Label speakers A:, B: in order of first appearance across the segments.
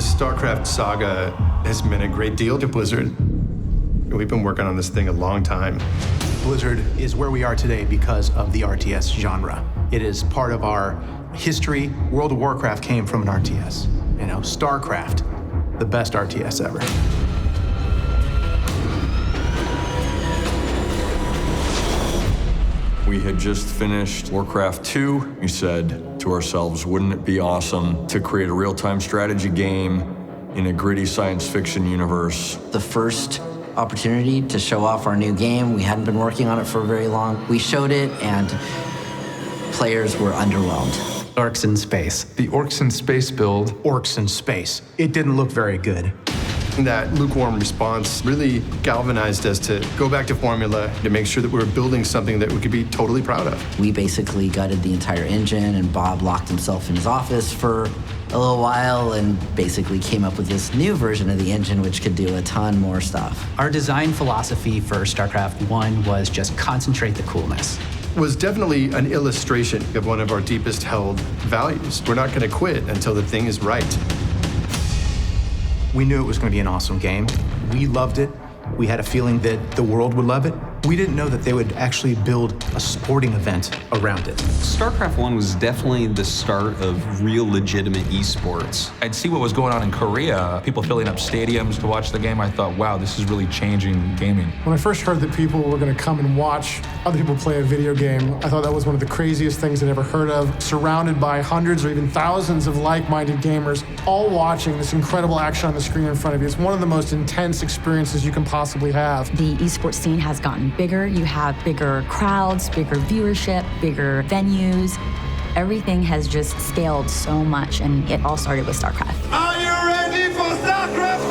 A: StarCraft saga has meant a great deal to Blizzard. We've been working on this thing a long time.
B: Blizzard is where we are today because of the RTS genre. It is part of our history. World of Warcraft came from an RTS. You know, StarCraft, the best RTS ever.
C: We had just finished Warcraft 2. We said to ourselves, wouldn't it be awesome to create a real-time strategy game in a gritty science fiction universe?
D: The first opportunity to show off our new game, we hadn't been working on it for very long. We showed it and players were underwhelmed.
E: Orcs in space.
F: The Orcs in Space build.
B: Orcs in space. It didn't look very good.
A: That lukewarm response really galvanized us to go back to formula, to make sure that we were building something that we could be totally proud of.
D: We basically gutted the entire engine, and Bob locked himself in his office for a little while and basically came up with this new version of the engine which could do a ton more stuff.
E: Our design philosophy for StarCraft 1 was just concentrate the coolness.
A: Was definitely an illustration of one of our deepest held values. We're not going to quit until the thing is right.
B: We knew it was going to be an awesome game. We loved it. We had a feeling that the world would love it. We didn't know that they would actually build a sporting event around it.
G: StarCraft 1 was definitely the start of real legitimate esports.
H: I'd see what was going on in Korea, people filling up stadiums to watch the game. I thought, wow, this is really changing gaming.
I: When I first heard that people were going to come and watch other people play a video game, I thought that was one of the craziest things I'd ever heard of, surrounded by hundreds or even thousands of like-minded gamers, all watching this incredible action on the screen in front of you. It's one of the most intense experiences you can possibly have.
J: The esports scene has gotten bigger. You have bigger crowds, bigger viewership, bigger venues. Everything has just scaled so much, and it all started with StarCraft.
K: Are you ready for StarCraft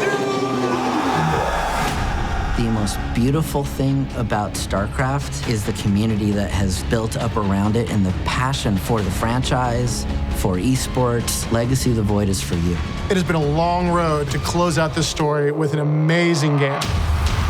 K: 2?
D: The most beautiful thing about StarCraft is the community that has built up around it and the passion for the franchise, for esports. Legacy of the Void is for you.
I: It has been a long road to close out this story with an amazing game.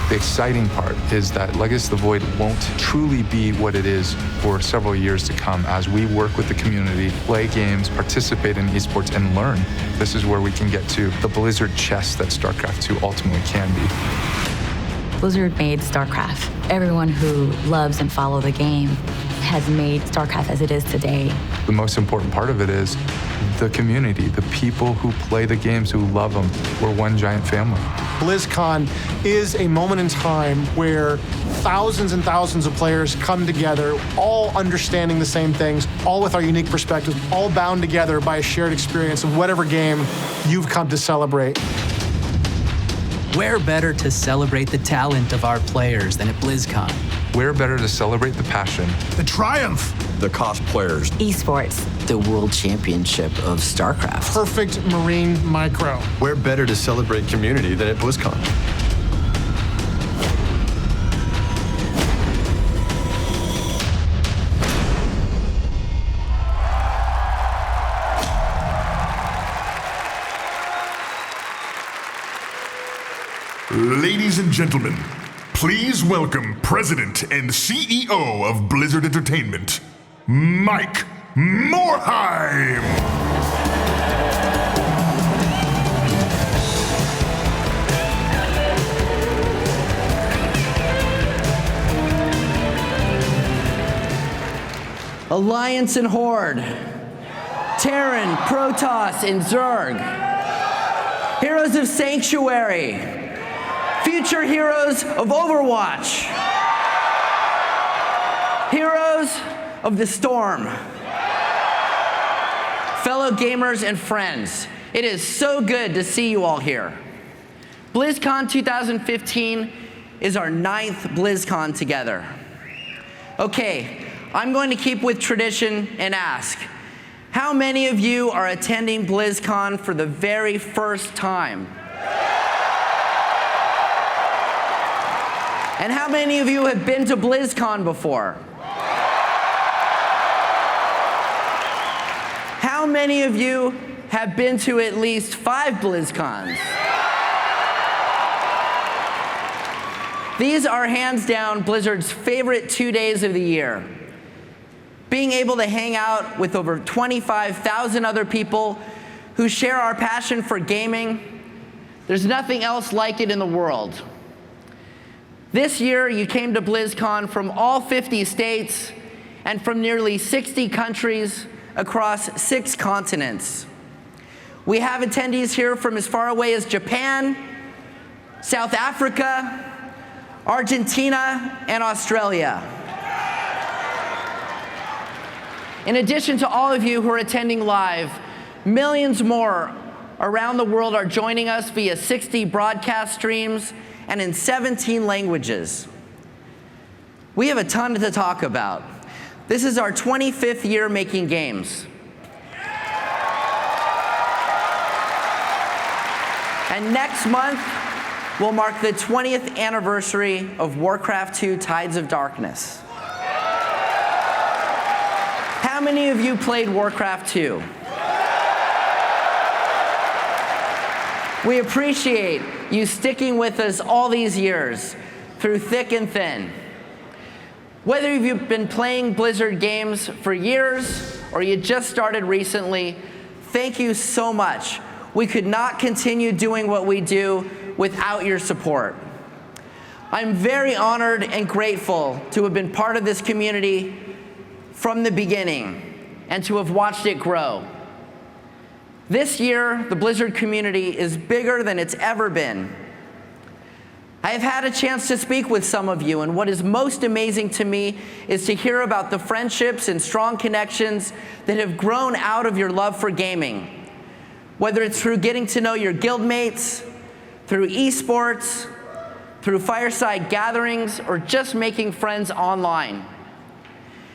F: The exciting part is that Legacy of the Void won't truly be what it is for several years to come as we work with the community, play games, participate in esports, and learn. This is where we can get to the Blizzard chess that StarCraft 2 ultimately can be.
J: Blizzard made StarCraft. Everyone who loves and follows the game has made StarCraft as it is today.
F: The most important part of it is the community, the people who play the games, who love them. We're one giant family.
I: BlizzCon is a moment in time where thousands and thousands of players come together, all understanding the same things, all with our unique perspectives, all bound together by a shared experience of whatever game you've come to celebrate.
E: Where better to celebrate the talent of our players than at BlizzCon?
F: Where better to celebrate the passion,
K: The triumph.
C: The cosplayers.
J: Esports.
D: The World Championship of StarCraft.
I: Perfect marine micro.
A: Where better to celebrate community than at BlizzCon?
K: Ladies and gentlemen, please welcome President and CEO of Blizzard Entertainment, Mike Morhaime.
D: Alliance and Horde. Terran, Protoss, and Zerg. Heroes of Sanctuary. Future heroes of Overwatch. Heroes of the Storm. Fellow gamers and friends, it is so good to see you all here. BlizzCon 2015 is our 9th BlizzCon together. Okay, I'm going to keep with tradition and ask, how many of you are attending BlizzCon for the very first time? And how many of you have been to BlizzCon before? How many of you have been to at least 5 BlizzCons? These are hands down Blizzard's favorite 2 days of the year. Being able to hang out with over 25,000 other people who share our passion for gaming. There's nothing else like it in the world. This year, you came to BlizzCon from all 50 states and from nearly 60 countries across 6 continents. We have attendees here from as far away as Japan, South Africa, Argentina, and Australia. In addition to all of you who are attending live, millions more around the world are joining us via 60 broadcast streams and in 17 languages. We have a ton to talk about. This is our 25th year making games. And next month will mark the 20th anniversary of Warcraft 2: Tides of Darkness. How many of you played Warcraft 2? We appreciate you sticking with us all these years, through thick and thin. Whether you've been playing Blizzard games for years or you just started recently, thank you so much. We could not continue doing what we do without your support. I'm very honored and grateful to have been part of this community from the beginning and to have watched it grow. This year, the Blizzard community is bigger than it's ever been. I have had a chance to speak with some of you, and what is most amazing to me is to hear about the friendships and strong connections that have grown out of your love for gaming. Whether it's through getting to know your guildmates, through esports, through fireside gatherings, or just making friends online.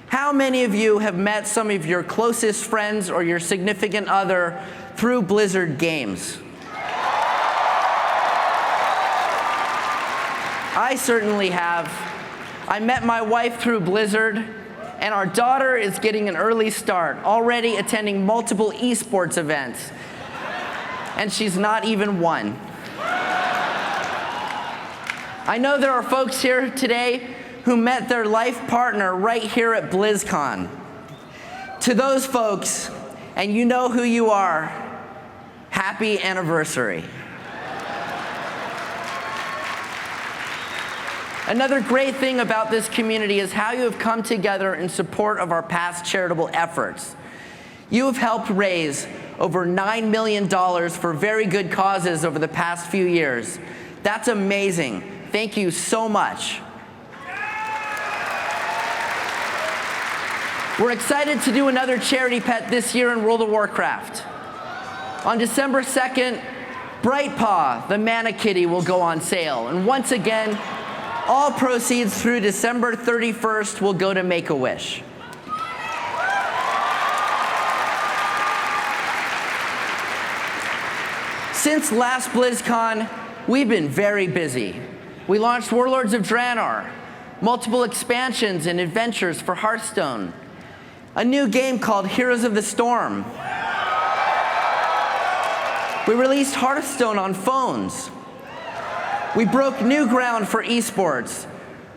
D: How many of you have met some of your closest friends or your significant other through Blizzard games? I certainly have. I met my wife through Blizzard, and our daughter is getting an early start, already attending multiple esports events, and she's not even 1. I know there are folks here today who met their life partner right here at BlizzCon. To those folks, and you know who you are, happy anniversary. Another great thing about this community is how you have come together in support of our past charitable efforts. You have helped raise over $9 million for very good causes over the past few years. That's amazing. Thank you so much. We're excited to do another charity pet this year in World of Warcraft. On December 2nd, Brightpaw, the Mana Kitty, will go on sale. And once again, all proceeds through December 31st will go to Make-A-Wish. Since last BlizzCon, we've been very busy. We launched Warlords of Draenor, multiple expansions and adventures for Hearthstone, a new game called Heroes of the Storm. We released Hearthstone on phones. We broke new ground for esports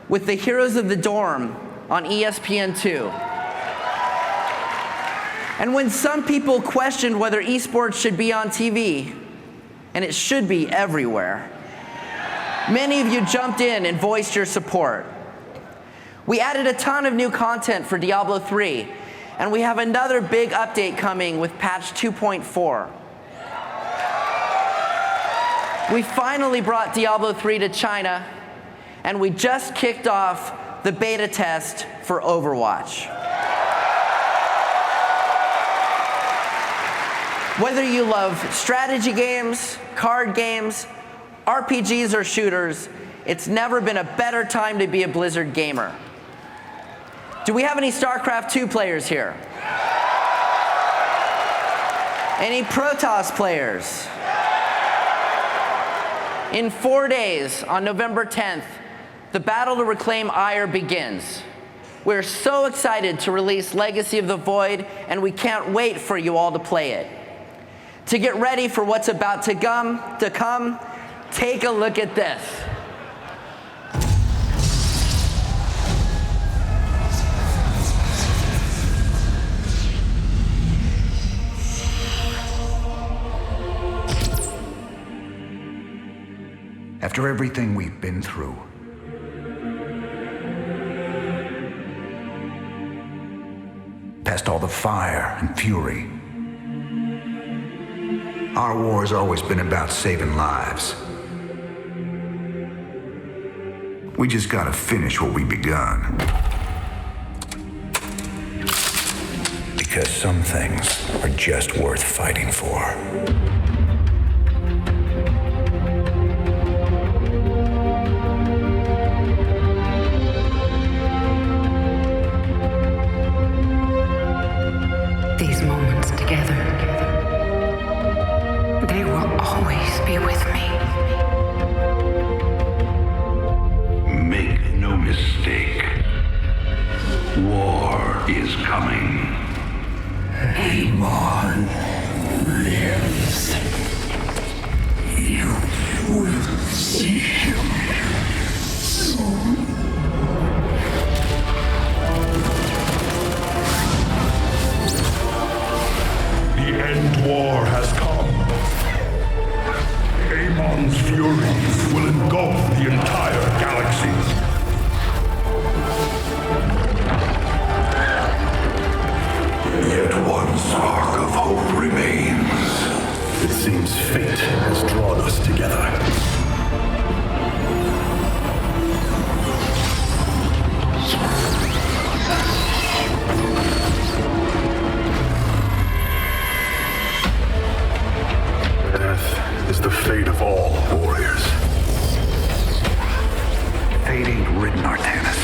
D: with the Heroes of the Dorm on ESPN2. And when some people questioned whether esports should be on TV, and it should be everywhere, many of you jumped in and voiced your support. We added a ton of new content for Diablo 3, and we have another big update coming with patch 2.4. We finally brought Diablo 3 to China, and we just kicked off the beta test for Overwatch. Whether you love strategy games, card games, RPGs, or shooters, it's never been a better time to be a Blizzard gamer. Do we have any StarCraft 2 players here? Any Protoss players? In 4 days, on November 10th, the battle to reclaim Ire begins. We're so excited to release Legacy of the Void, and we can't wait for you all to play it. To get ready for what's about to come, take a look at this.
L: After everything we've been through. Past all the fire and fury. Our war's always been about saving lives. We just gotta finish what we begun. Because some things are just worth fighting for.
M: These moments together, they will always be with me.
L: Make no mistake. War is coming.
M: Amon lives. You will see him soon.
K: The end war has come. Amon's fury will engulf the entire galaxy.
L: Yet one spark of hope remains.
K: It seems fate has drawn us together. Death is the fate of all warriors.
L: Fate ain't written, Artanis.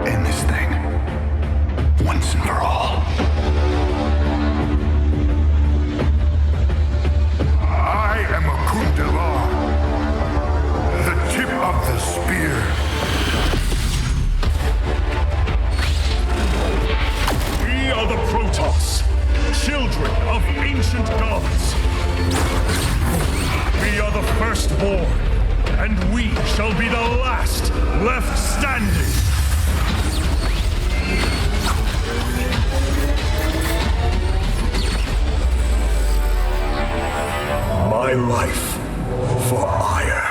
L: End this thing. Once and for all. I am a Kundalar. The tip of the spear.
K: We are the Protoss, children of ancient gods. We are the firstborn, and we shall be the last left standing. My life for ire.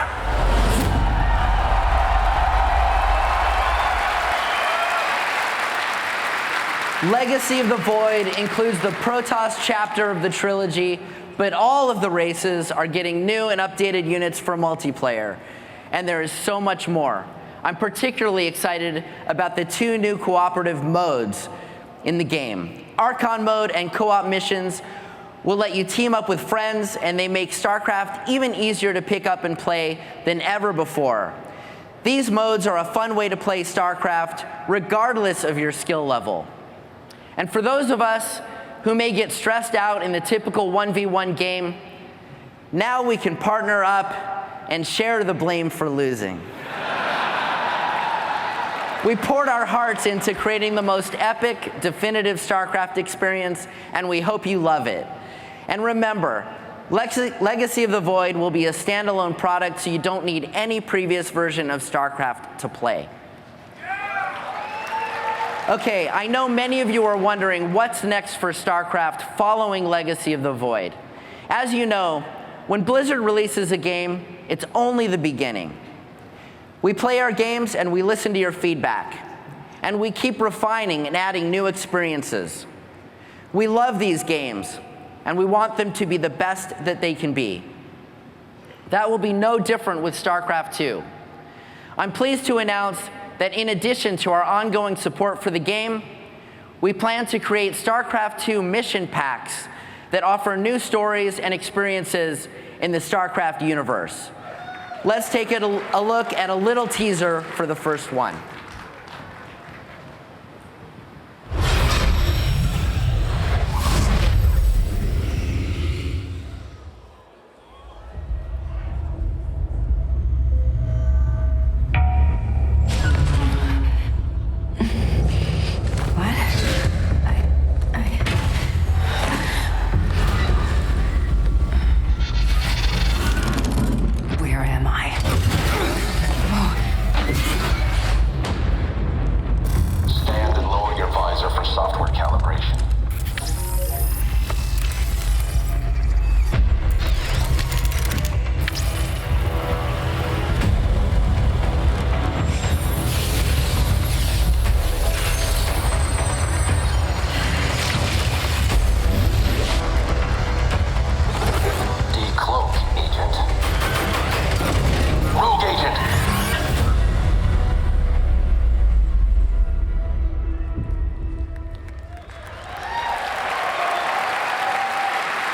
D: Legacy of the Void includes the Protoss chapter of the trilogy, but all of the races are getting new and updated units for multiplayer. And there is so much more. I'm particularly excited about the 2 new cooperative modes in the game. Archon mode and co-op missions will let you team up with friends, and they make StarCraft even easier to pick up and play than ever before. These modes are a fun way to play StarCraft regardless of your skill level. And for those of us who may get stressed out in the typical 1v1 game, now we can partner up and share the blame for losing. We poured our hearts into creating the most epic, definitive StarCraft experience, and we hope you love it. And remember, Legacy of the Void will be a standalone product, so you don't need any previous version of StarCraft to play. Okay, I know many of you are wondering what's next for StarCraft following Legacy of the Void. As you know, when Blizzard releases a game, it's only the beginning. We play our games and we listen to your feedback, and we keep refining and adding new experiences. We love these games, and we want them to be the best that they can be. That will be no different with StarCraft 2. I'm pleased to announce that in addition to our ongoing support for the game, we plan to create StarCraft 2 mission packs that offer new stories and experiences in the StarCraft universe. Let's take a look at a little teaser for the first one.
M: Where am I?
N: Stand and lower your visor for software calibration.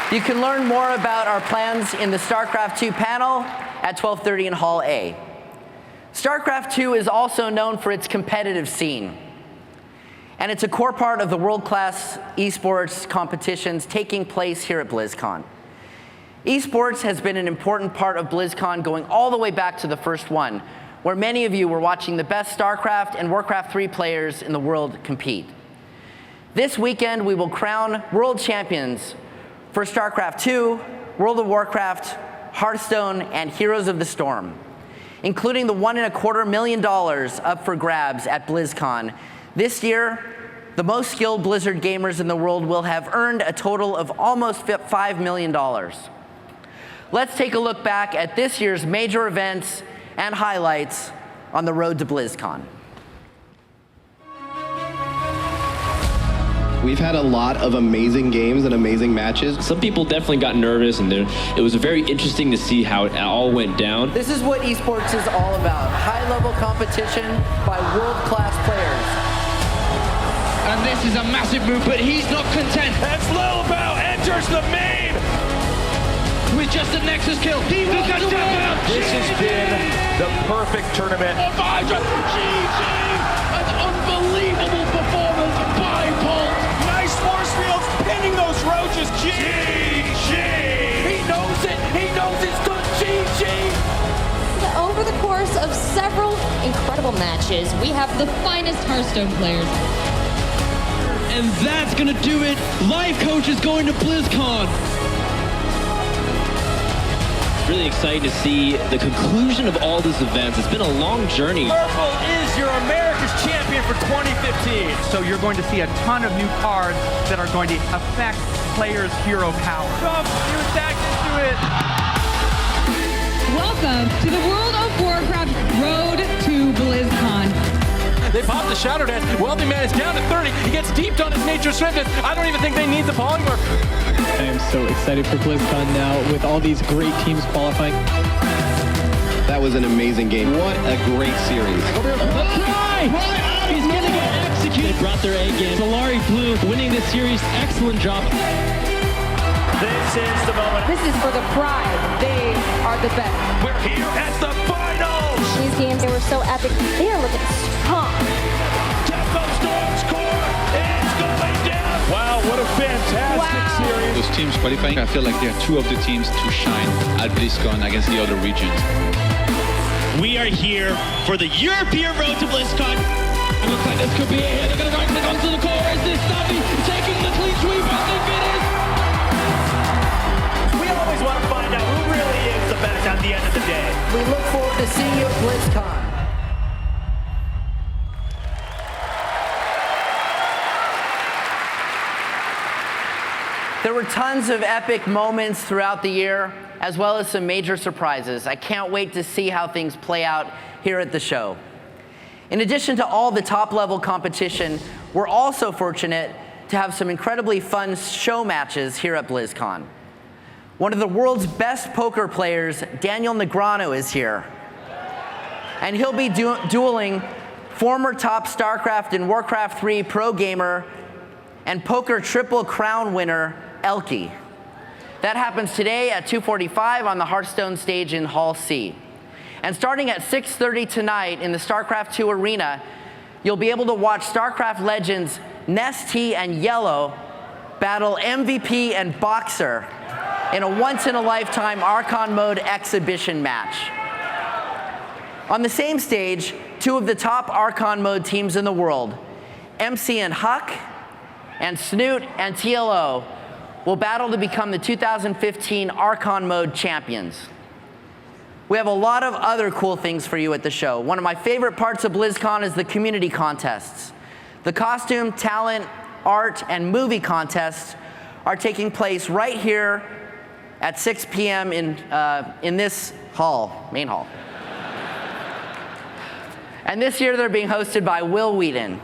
D: You can learn more about our plans in the StarCraft 2 panel at 12:30 in Hall A. StarCraft 2 is also known for its competitive scene, and it's a core part of the world-class esports competitions taking place here at BlizzCon. Esports has been an important part of BlizzCon going all the way back to the first one, where many of you were watching the best StarCraft and Warcraft 3 players in the world compete. This weekend, we will crown world champions for StarCraft 2, World of Warcraft, Hearthstone, and Heroes of the Storm, including the $1.25 million up for grabs at BlizzCon. This year, the most skilled Blizzard gamers in the world will have earned a total of almost $5 million. Let's take a look back at this year's major events and highlights on the road to BlizzCon.
O: We've had a lot of amazing games and amazing matches.
P: Some people definitely got nervous, and it was very interesting to see how it all went down.
D: This is what esports is all about. High-level competition by world-class players.
Q: And this is a massive move, but he's not content.
K: As Lilbow enters the main!
Q: With just a Nexus kill, he will get down.
K: This has been the perfect tournament.
Q: GG! An unbelievable performance by Bolt.
K: Nice force fields, pinning those roaches. GG!
Q: He knows it. He knows it's good. GG!
R: Over the course of several incredible matches, we have the finest Hearthstone players.
Q: And that's gonna do it. Life Coach is going to BlizzCon.
P: Really excited to see the conclusion of all these events. It's been a long journey.
S: Purple is your America's champion for 2015. So you're going to see a ton of new cards that are going to affect players' hero power. Come, new attacks into it.
R: Welcome to the World of Warcraft Road to BlizzCon.
S: They popped the Shadow Dance. Wealthy Man is down to 30. He gets deeped on his Nature Swiftness. I don't even think they need the polymorph.
T: I am so excited for BlizzCon now with all these great teams qualifying.
O: That was an amazing game. What a great series.
Q: He's gonna get executed.
P: They brought their A game.
T: Solari Blue winning this series. Excellent job.
K: This is the moment.
R: This is for the pride. They are the best.
K: We're here at the finals.
R: These games, they were so epic. They are looking strong.
K: Tempo Storm's core is going down. Wow, what a fantastic series.
U: Those teams qualifying, I feel like they are two of the teams to shine at BlizzCon against the other regions.
Q: We are here for the European road to BlizzCon. It looks like this could be it here. They're gonna right click onto the core. Is this Navi taking the clean sweep? I think it is.
K: We always want to find out who really is the best at the end of the day.
D: We look forward to seeing you at BlizzCon. There were tons of epic moments throughout the year, as well as some major surprises. I can't wait to see how things play out here at the show. In addition to all the top-level competition, we're also fortunate to have some incredibly fun show matches here at BlizzCon. One of the world's best poker players, Daniel Negreanu, is here. And he'll be dueling former top StarCraft and Warcraft 3 pro gamer and poker Triple Crown winner, Elky. That happens today at 2:45 on the Hearthstone stage in Hall C. And starting at 6:30 tonight in the StarCraft 2 arena, you'll be able to watch StarCraft legends Ness T and Yellow battle MVP and Boxer in a once-in-a-lifetime Archon mode exhibition match. On the same stage, two of the top Archon mode teams in the world, MC and Huck, and Snoot and TLO, will battle to become the 2015 Archon mode champions. We have a lot of other cool things for you at the show. One of my favorite parts of BlizzCon is the community contests. The costume, talent, art, and movie contests are taking place right here at 6 p.m. in this hall, main hall. And this year they're being hosted by Will Wheaton.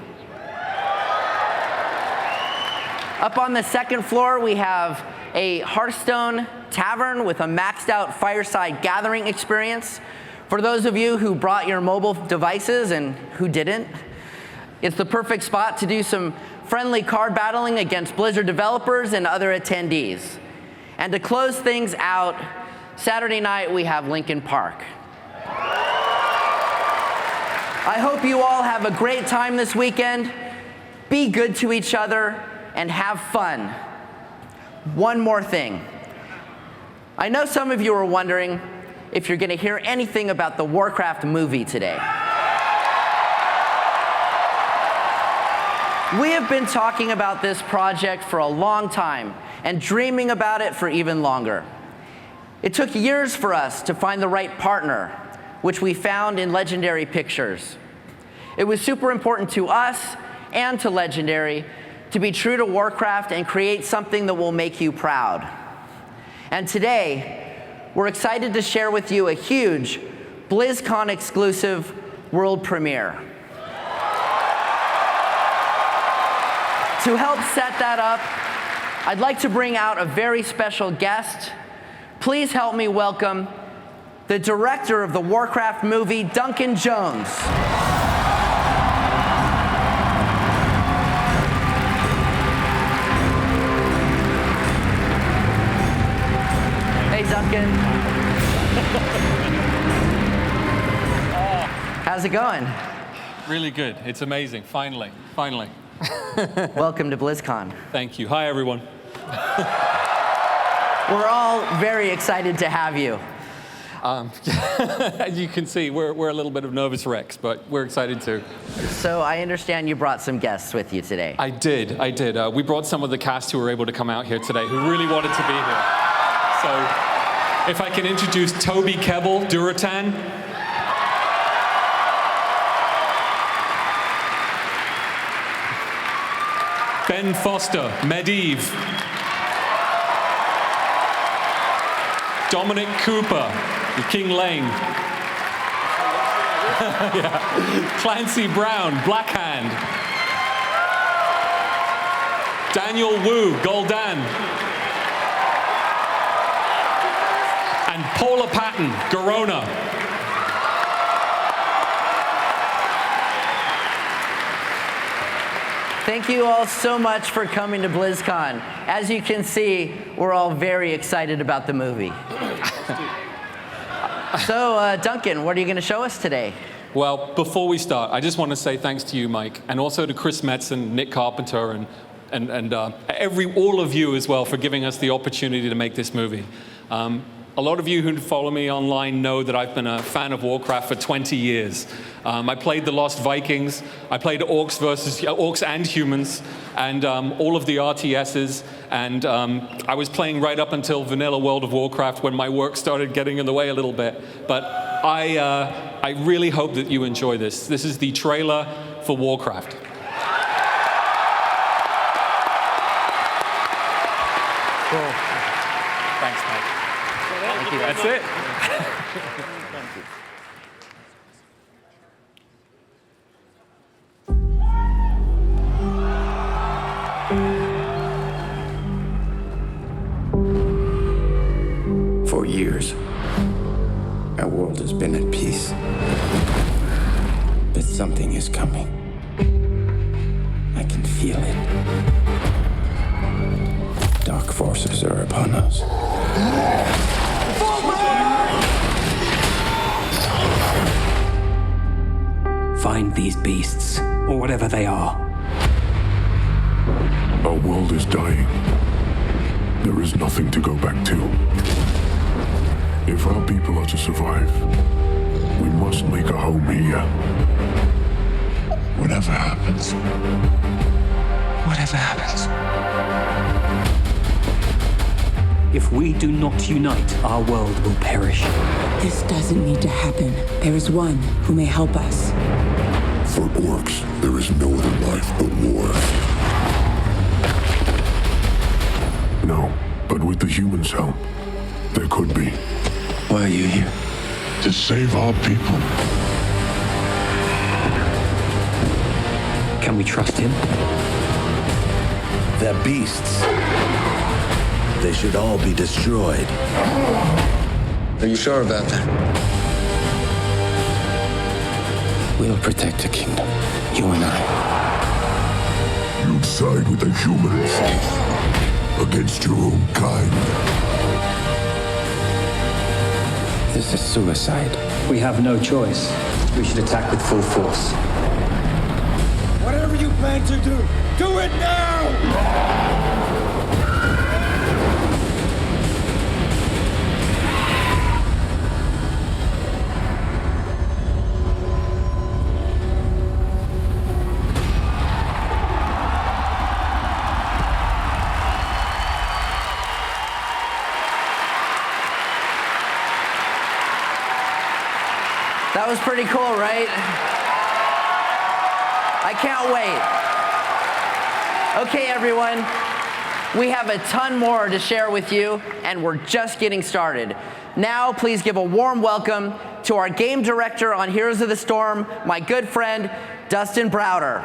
D: Up on the second floor, we have a Hearthstone tavern with a maxed out fireside gathering experience. For those of you who brought your mobile devices and who didn't, it's the perfect spot to do some friendly card battling against Blizzard developers and other attendees. And to close things out, Saturday night we have Linkin Park. I hope you all have a great time this weekend. Be good to each other and have fun. One more thing. I know some of you are wondering if you're going to hear anything about the Warcraft movie today. We have been talking about this project for a long time and dreaming about it for even longer. It took years for us to find the right partner, which we found in Legendary Pictures. It was super important to us and to Legendary to be true to Warcraft and create something that will make you proud. And today, we're excited to share with you a huge BlizzCon exclusive world premiere. To help set that up, I'd like to bring out a very special guest. Please help me welcome the director of the Warcraft movie, Duncan Jones. Hey, Duncan. How's it going?
B: Really good. It's amazing. Finally.
D: Welcome to BlizzCon.
B: Thank you. Hi, everyone.
D: We're all very excited to have you.
B: As you can see, we're a little bit of nervous wrecks, but we're excited too.
D: So I understand you brought some guests with you today.
B: I did. We brought some of the cast who were able to come out here today, who really wanted to be here. So if I can introduce Toby Kebbell, Duratan. Ben Foster, Medivh. Dominic Cooper, King Lane. Yeah. Clancy Brown, Blackhand. Daniel Wu, Gul'dan. And Paula Patton, Garona.
D: Thank you all so much for coming to BlizzCon. As you can see, we're all very excited about the movie. So, Duncan, what are you going to show us today?
B: Well, before we start, I just want to say thanks to you, Mike, and also to Chris Metzen, Nick Carpenter, and all of you as well for giving us the opportunity to make this movie. A lot of you who follow me online know that I've been a fan of Warcraft for 20 years. I played the Lost Vikings, I played Orcs and Humans, and all of the RTSs, and I was playing right up until vanilla World of Warcraft when my work started getting in the way a little bit. But I really hope that you enjoy this. This is the trailer for Warcraft.
D: Cool.
B: Thanks, Mike.
D: Thank you.
B: That's it.
D: Thank you.
V: For years, our world has been at peace. But something is coming. I can feel it. Dark forces are upon us.
W: Find these beasts, or whatever they are.
L: Our world is dying. There is nothing to go back to. If our people are to survive, we must make a home here. Whatever happens.
W: Whatever happens. If we do not unite, our world will perish.
M: This doesn't need to happen. There is one who may help us.
L: For orcs, there is no other life but war. No, but with the humans' help, there could be.
V: Why are you here?
L: To save our people.
W: Can we trust him?
X: They're beasts. They should all be destroyed.
V: Are you sure about that? We'll protect the kingdom, you and I.
L: You'd side with the humans against your own kind.
W: This is suicide. We have no choice. We should attack with full force.
E: Whatever you plan to do it now!
D: That was pretty cool, right? I can't wait. Okay, everyone. We have a ton more to share with you, and we're just getting started. Now, please give a warm welcome to our game director on Heroes of the Storm, my good friend, Dustin Browder.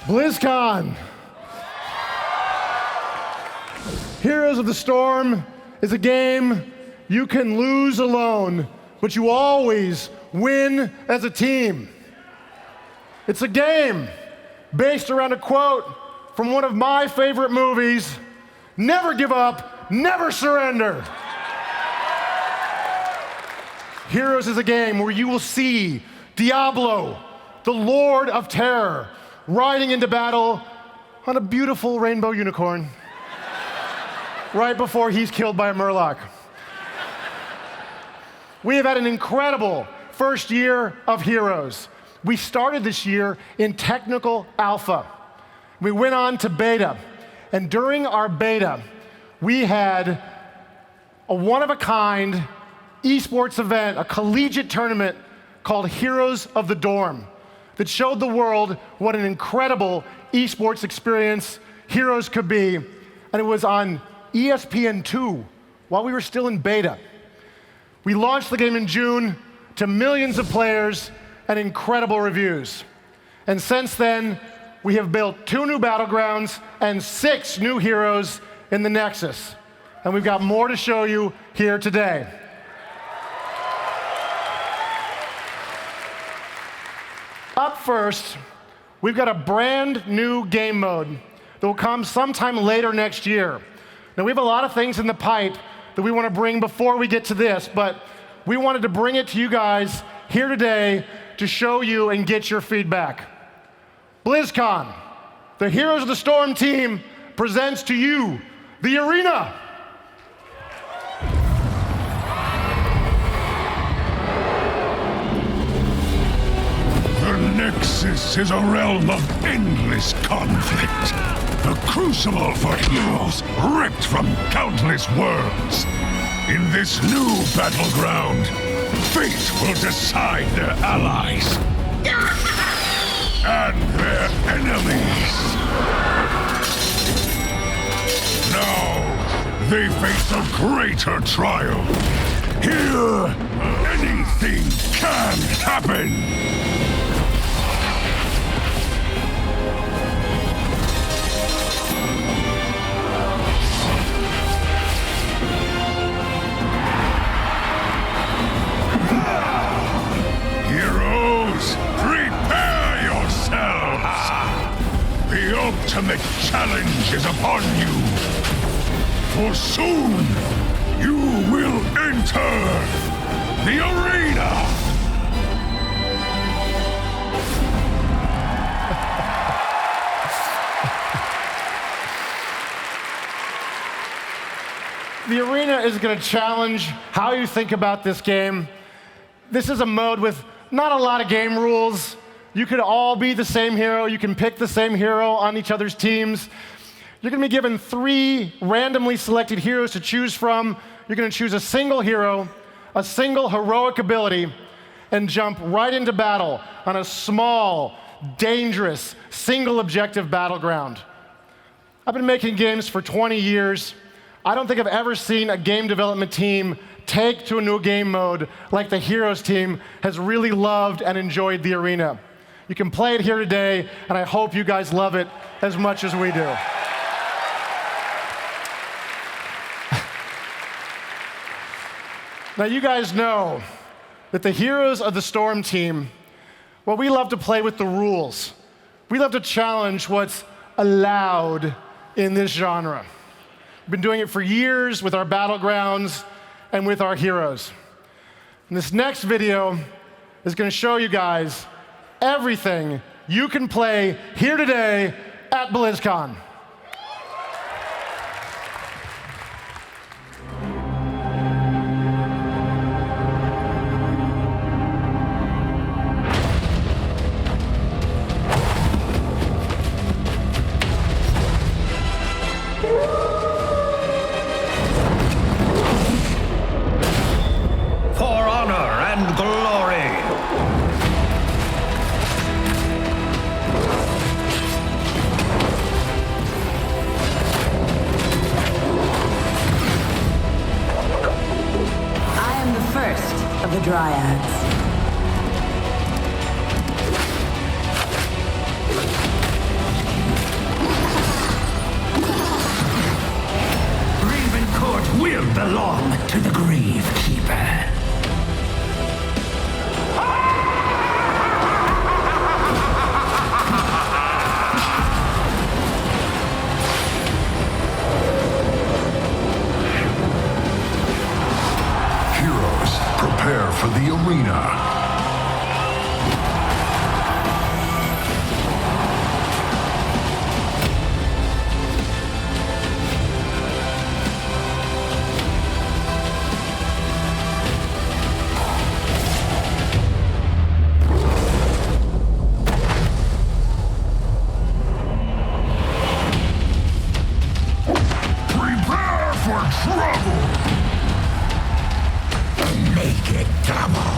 I: BlizzCon. Heroes of the Storm is a game you can lose alone, but you always win as a team. It's a game based around a quote from one of my favorite movies, "Never give up, never surrender." Heroes is a game where you will see Diablo, the Lord of Terror, riding into battle on a beautiful rainbow unicorn right before he's killed by a murloc. We have had an incredible first year of Heroes. We started this year in technical alpha. We went on to beta, and during our beta, we had a one-of-a-kind esports event, a collegiate tournament called Heroes of the Dorm, that showed the world what an incredible esports experience Heroes could be. And it was on ESPN2 while we were still in beta. We launched the game in June to millions of players and incredible reviews. And since then, we have built 2 new battlegrounds and 6 new heroes in the Nexus. And we've got more to show you here today. Up first, we've got a brand new game mode that will come sometime later next year. Now, we have a lot of things in the pipe that we want to bring before we get to this, but we wanted to bring it to you guys here today to show you and get your feedback. BlizzCon, the Heroes of the Storm team presents to you the arena.
L: The Nexus is a realm of endless conflict. A crucible for heroes ripped from countless worlds. In this new battleground, fate will decide their allies and their enemies. Now, they face a greater trial. Here, anything can happen. Prepare yourselves! The ultimate challenge is upon you. For soon, you will enter the arena!
I: The arena is going to challenge how you think about this game. This is a mode with not a lot of game rules. You could all be the same hero. You can pick the same hero on each other's teams. You're going to be given 3 randomly selected heroes to choose from. You're going to choose a single hero, a single heroic ability, and jump right into battle on a small, dangerous, single objective battleground. I've been making games for 20 years. I don't think I've ever seen a game development team take to a new game mode like the Heroes team has really loved and enjoyed the arena. You can play it here today, and I hope you guys love it as much as we do. Now, you guys know that the Heroes of the Storm team, Well, we love to play with the rules. We love to challenge what's allowed in this genre. We've been doing it for years with our battlegrounds and with our heroes. And this next video is going to show you guys everything you can play here today at BlizzCon.
X: For honor and glory.
M: I am the first of the Dryads.
X: Ravencourt will belong to the Gravekeeper.
L: Heroes, prepare for the arena. Prepare for trouble. Make it double.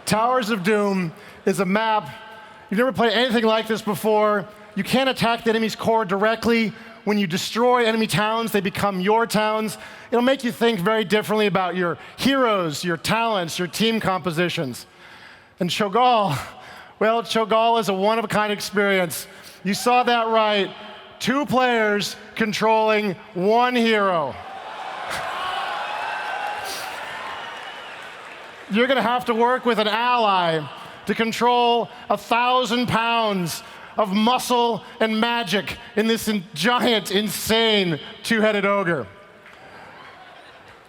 I: Towers of Doom is a map. You've never played anything like this before. You can't attack the enemy's core directly. When you destroy enemy towns, they become your towns. It'll make you think very differently about your heroes, your talents, your team compositions. And Cho'Gall, well, Cho'Gall is a one-of-a-kind experience. You saw that right. 2 players controlling 1 hero. You're going to have to work with an ally to control 1,000 pounds of muscle and magic in this giant, insane 2-headed ogre.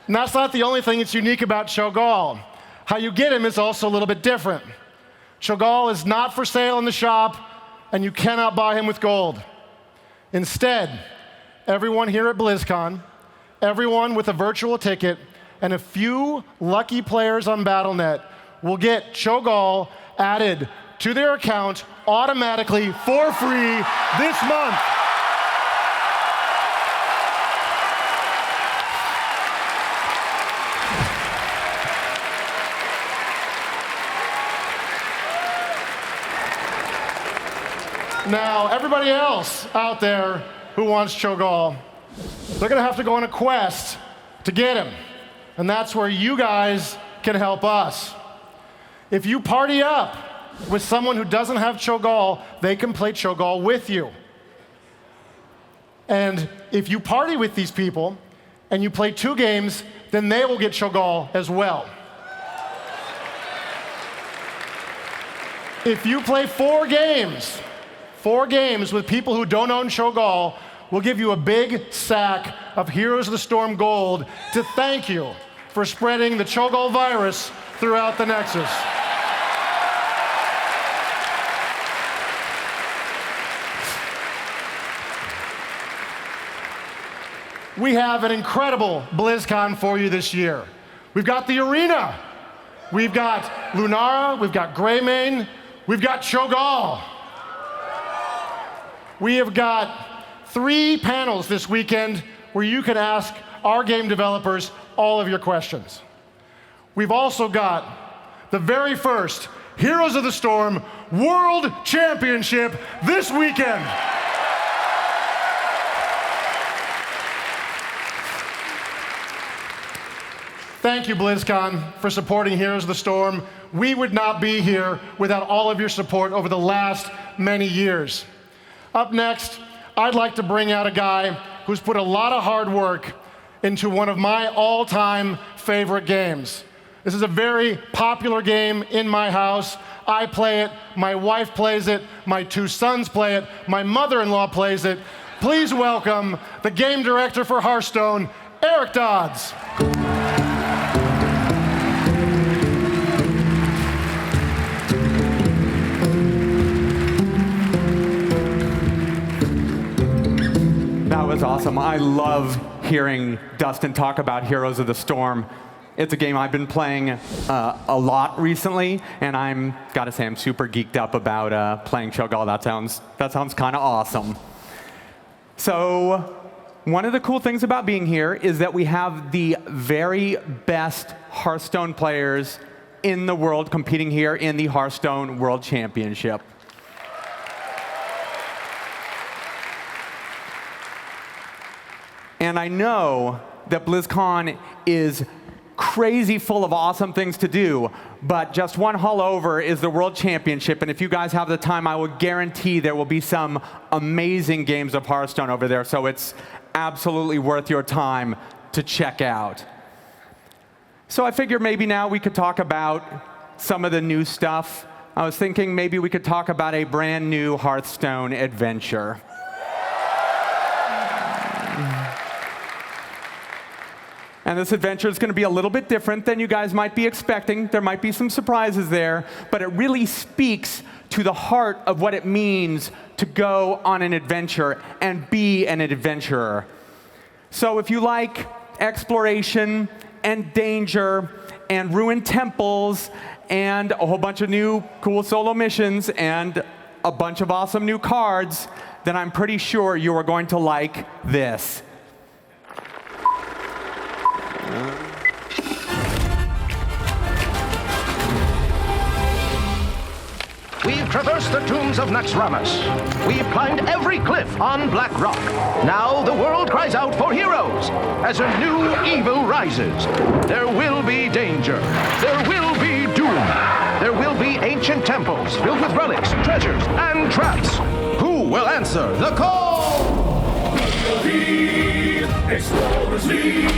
I: And that's not the only thing that's unique about Cho'Gall. How you get him is also a little bit different. Cho'Gall is not for sale in the shop, and you cannot buy him with gold. Instead, everyone here at BlizzCon, everyone with a virtual ticket, and a few lucky players on Battle.net will get Cho'Gall added to their account automatically for free this month. Now, everybody else out there who wants Cho'Gall, they're going to have to go on a quest to get him. And that's where you guys can help us. If you party up with someone who doesn't have Cho'Gall, they can play Cho'Gall with you. And if you party with these people and you play 2 games, then they will get Cho'Gall as well. If you play 4 games with people who don't own Cho'Gall, we'll give you a big sack of Heroes of the Storm gold to thank you for spreading the Cho'Gall virus throughout the Nexus. We have an incredible BlizzCon for you this year. We've got the arena. We've got Lunara, we've got Greymane, we've got Cho'Gall. We have got 3 panels this weekend where you can ask our game developers all of your questions. We've also got the very first Heroes of the Storm World Championship this weekend. Thank you, BlizzCon, for supporting Heroes of the Storm. We would not be here without all of your support over the last many years. Up next, I'd like to bring out a guy who's put a lot of hard work into one of my all-time favorite games. This is a very popular game in my house. I play it, my wife plays it, my two sons play it, my mother-in-law plays it. Please welcome the game director for Hearthstone, Eric Dodds.
C: That was awesome. I love hearing Dustin talk about Heroes of the Storm. It's a game I've been playing a lot recently, and gotta say, I'm super geeked up about playing Cho'Gall. That sounds kind of awesome. So, one of the cool things about being here is that we have the very best Hearthstone players in the world competing here in the Hearthstone World Championship. And I know that BlizzCon is crazy full of awesome things to do, but just one hall over is the World Championship, and if you guys have the time, I will guarantee there will be some amazing games of Hearthstone over there, so it's absolutely worth your time to check out. So I figured maybe now we could talk about some of the new stuff. I was thinking maybe we could talk about a brand new Hearthstone adventure. And this adventure is going to be a little bit different than you guys might be expecting. There might be some surprises there, but it really speaks to the heart of what it means to go on an adventure and be an adventurer. So if you like exploration and danger and ruined temples and a whole bunch of new cool solo missions and a bunch of awesome new cards, then I'm pretty sure you are going to like this.
F: We've traversed the tombs of Naxxramas. We've climbed every cliff on Black Rock. Now the world cries out for heroes as a new evil rises. There will be danger. There will be doom. There will be ancient temples filled with relics, treasures, and traps. Who will answer the call?
K: Explorers lead,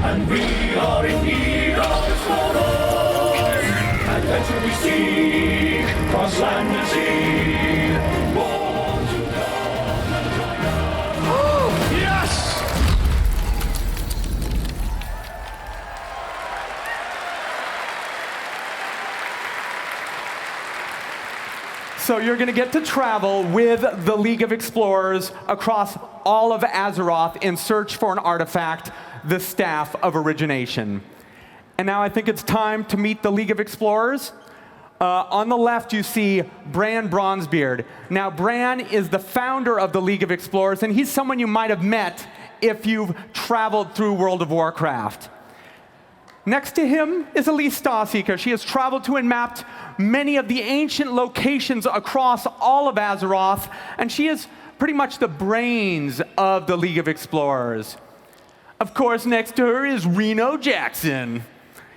K: and we are in need of explorers. Adventure we seek, cross land and sea. Born to come and join us. Yes!
C: So you're going to get to travel with the League of Explorers across all of Azeroth in search for an artifact, the Staff of Origination. And now I think it's time to meet the League of Explorers. On the left, you see Bran Bronzebeard. Now, Bran is the founder of the League of Explorers, and he's someone you might have met if you've traveled through World of Warcraft. Next to him is Elise Starseeker. She has traveled to and mapped many of the ancient locations across all of Azeroth, and she is pretty much the brains of the League of Explorers. Of course, next to her is Reno Jackson.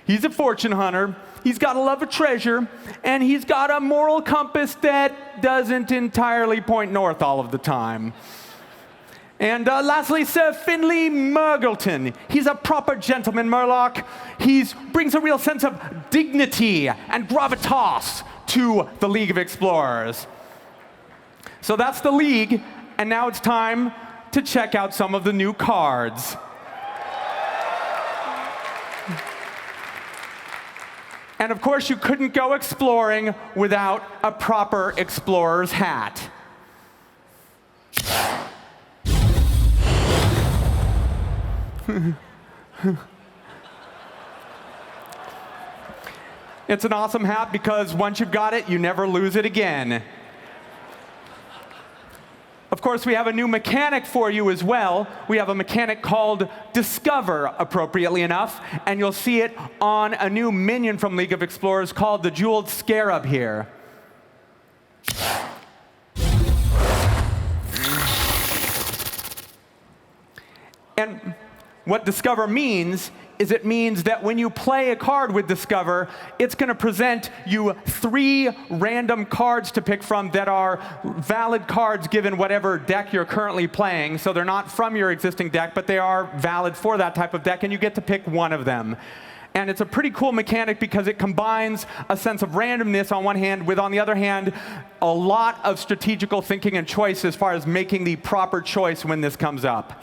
C: He's a fortune hunter. He's got a love of treasure, and he's got a moral compass that doesn't entirely point north all of the time. And lastly, Sir Finley Murgleton. He's a proper gentleman Murloc. He brings a real sense of dignity and gravitas to the League of Explorers. So that's the League, and now it's time to check out some of the new cards. And of course, you couldn't go exploring without a proper explorer's hat. It's an awesome hat because once you've got it, you never lose it again. Of course, we have a new mechanic for you as well. We have a mechanic called Discover, appropriately enough, and you'll see it on a new minion from League of Explorers called the Jeweled Scarab here. And what Discover means is it means that when you play a card with Discover, it's going to present you 3 random cards to pick from that are valid cards given whatever deck you're currently playing. So they're not from your existing deck, but they are valid for that type of deck, and you get to pick one of them. And it's a pretty cool mechanic because it combines a sense of randomness on one hand with, on the other hand, a lot of strategical thinking and choice as far as making the proper choice when this comes up.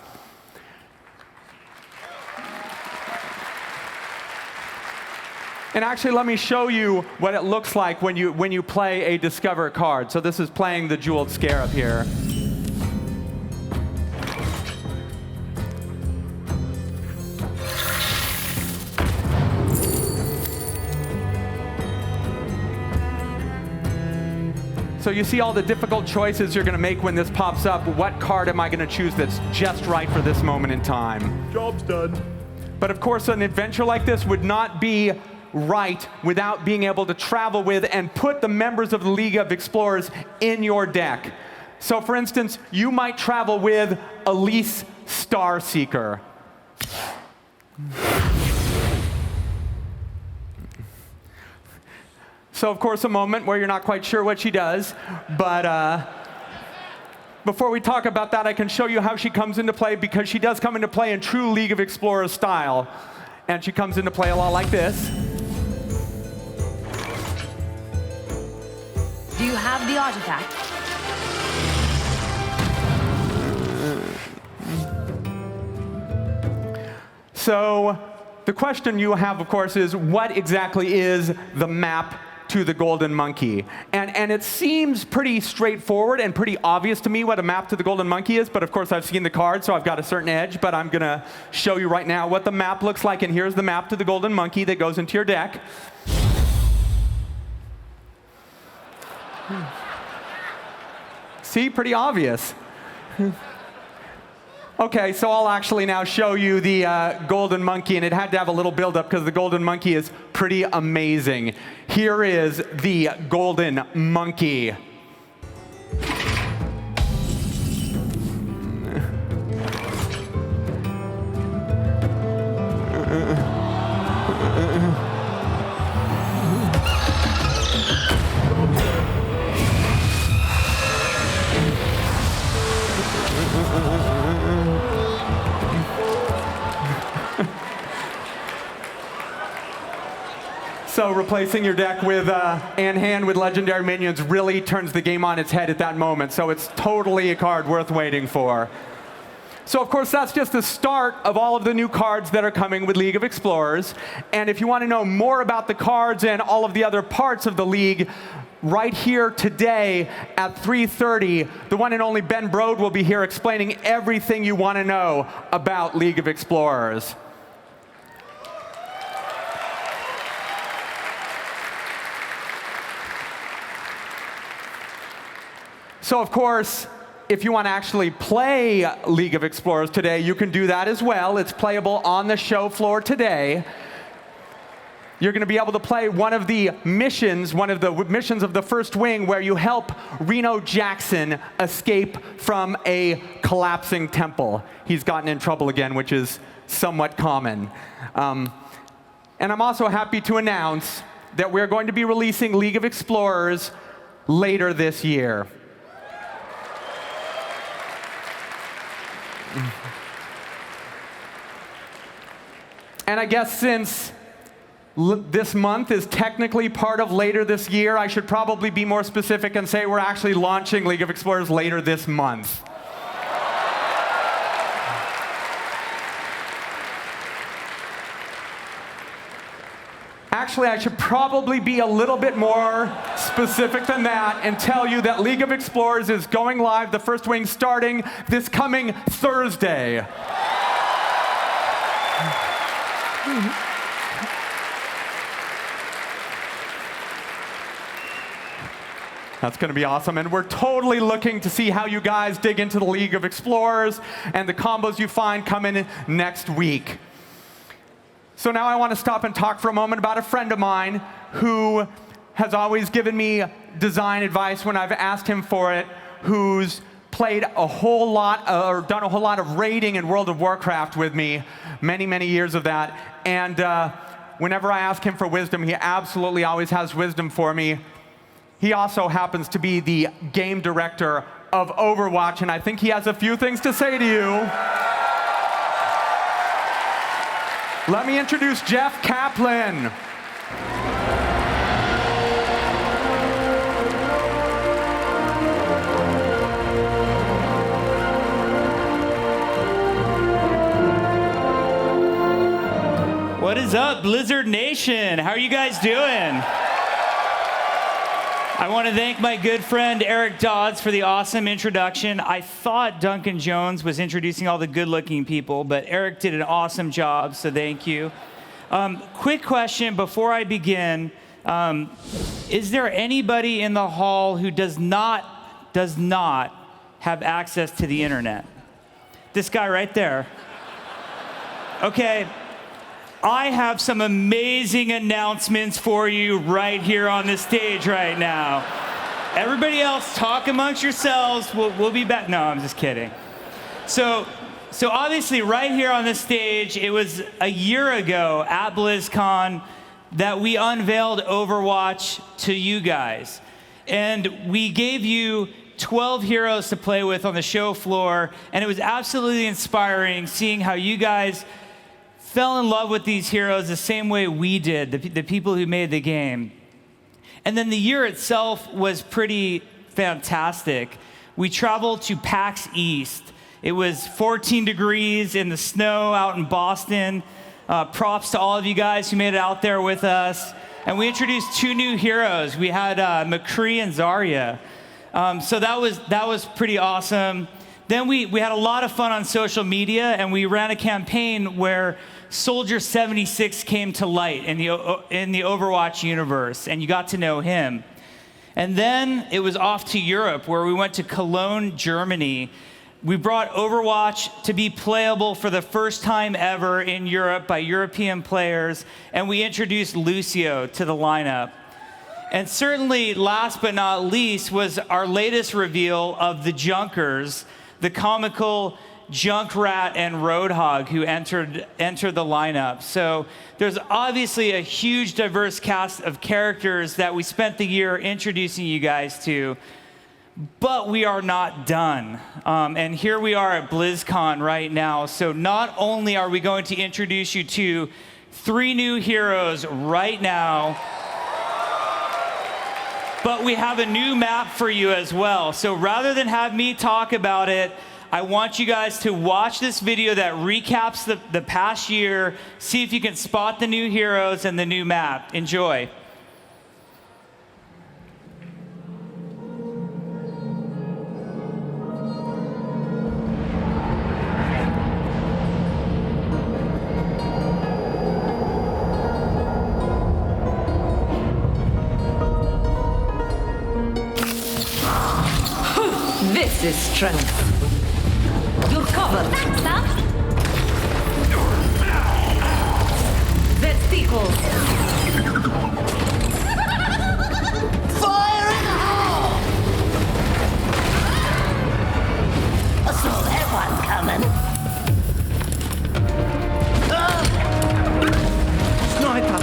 C: And actually, let me show you what it looks like when you play a Discover card. So this is playing the Jeweled Scarab here. So you see all the difficult choices you're going to make when this pops up. What card am I going to choose that's just right for this moment in time?
E: Job's done.
C: But of course, an adventure like this would not be right without being able to travel with and put the members of the League of Explorers in your deck. So for instance, you might travel with Elise Starseeker. So of course, a moment where you're not quite sure what she does, but before we talk about that, I can show you how she comes into play, because she does come into play in true League of Explorers style. And she comes into play a lot like this.
A: Do you have the artifact?
C: So the question you have, of course, is what exactly is the map to the Golden Monkey? And it seems pretty straightforward and pretty obvious to me what a map to the Golden Monkey is, but of course I've seen the card, so I've got a certain edge, but I'm going to show you right now what the map looks like, and here's the map to the Golden Monkey that goes into your deck. See, pretty obvious. Okay, so I'll actually now show you the Golden Monkey, and it had to have a little build-up because the Golden Monkey is pretty amazing. Here is the Golden Monkey. So replacing your deck with and hand with legendary minions really turns the game on its head at that moment. So it's totally a card worth waiting for. So of course, that's just the start of all of the new cards that are coming with League of Explorers. And if you want to know more about the cards and all of the other parts of the League, right here today at 3:30, the one and only Ben Brode will be here explaining everything you want to know about League of Explorers. So of course, if you want to actually play League of Explorers today, you can do that as well. It's playable on the show floor today. You're going to be able to play one of the missions of the First Wing, where you help Reno Jackson escape from a collapsing temple. He's gotten in trouble again, which is somewhat common. And I'm also happy to announce that we're going to be releasing League of Explorers later this year. And I guess since this month is technically part of later this year, I should probably be more specific and say we're actually launching League of Explorers later this month. Actually, I should probably be a little bit more specific than that and tell you that League of Explorers is going live, the First Wing, starting this coming Thursday. That's going to be awesome. And we're totally looking to see how you guys dig into the League of Explorers and the combos you find coming next week. So now I want to stop and talk for a moment about a friend of mine who has always given me design advice when I've asked him for it, who's played a whole lot, or done a whole lot of raiding in World of Warcraft with me, many, many years of that. And whenever I ask him for wisdom, he absolutely always has wisdom for me. He also happens to be the game director of Overwatch, and I think he has a few things to say to you. Let me introduce Jeff Kaplan.
A: What is up, Blizzard Nation? How are you guys doing? I want to thank my good friend Eric Dodds for the awesome introduction. I thought Duncan Jones was introducing all the good-looking people, but Eric did an awesome job, so thank you. Quick question before I begin. Is there anybody in the hall who does not have access to the internet? This guy right there. Okay. I have some amazing announcements for you right here on the stage right now. Everybody else, talk amongst yourselves. We'll be back. No, I'm just kidding. So obviously right here on the stage, it was a year ago at BlizzCon that we unveiled Overwatch to you guys. And we gave you 12 heroes to play with on the show floor, and it was absolutely inspiring seeing how you guys fell in love with these heroes the same way we did, the people who made the game. And then the year itself was pretty fantastic. We traveled to PAX East. It was 14 degrees in the snow out in Boston. Props to all of you guys who made it out there with us. And we introduced 2 new heroes. We had McCree and Zarya. So that was pretty awesome. Then we had a lot of fun on social media, and we ran a campaign where Soldier 76 came to light in the Overwatch universe, and you got to know him. And then it was off to Europe, where we went to Cologne, Germany. We brought Overwatch to be playable for the first time ever in Europe by European players, and we introduced Lucio to the lineup. And certainly, last but not least, was our latest reveal of the Junkers, the comical Junkrat and Roadhog who entered the lineup. So there's obviously a huge diverse cast of characters that we spent the year introducing you guys to, but we are not done. And here we are at BlizzCon right now. So not only are we going to introduce you to 3 new heroes right now, but we have a new map for you as well. So rather than have me talk about it, I want you guys to watch this video that recaps the past year, see if you can spot the new heroes and the new map. Enjoy.
G: This is strength. You're covered. Thanks, sir. Vesticles. Fire in the hole! I saw that one coming. Sniper.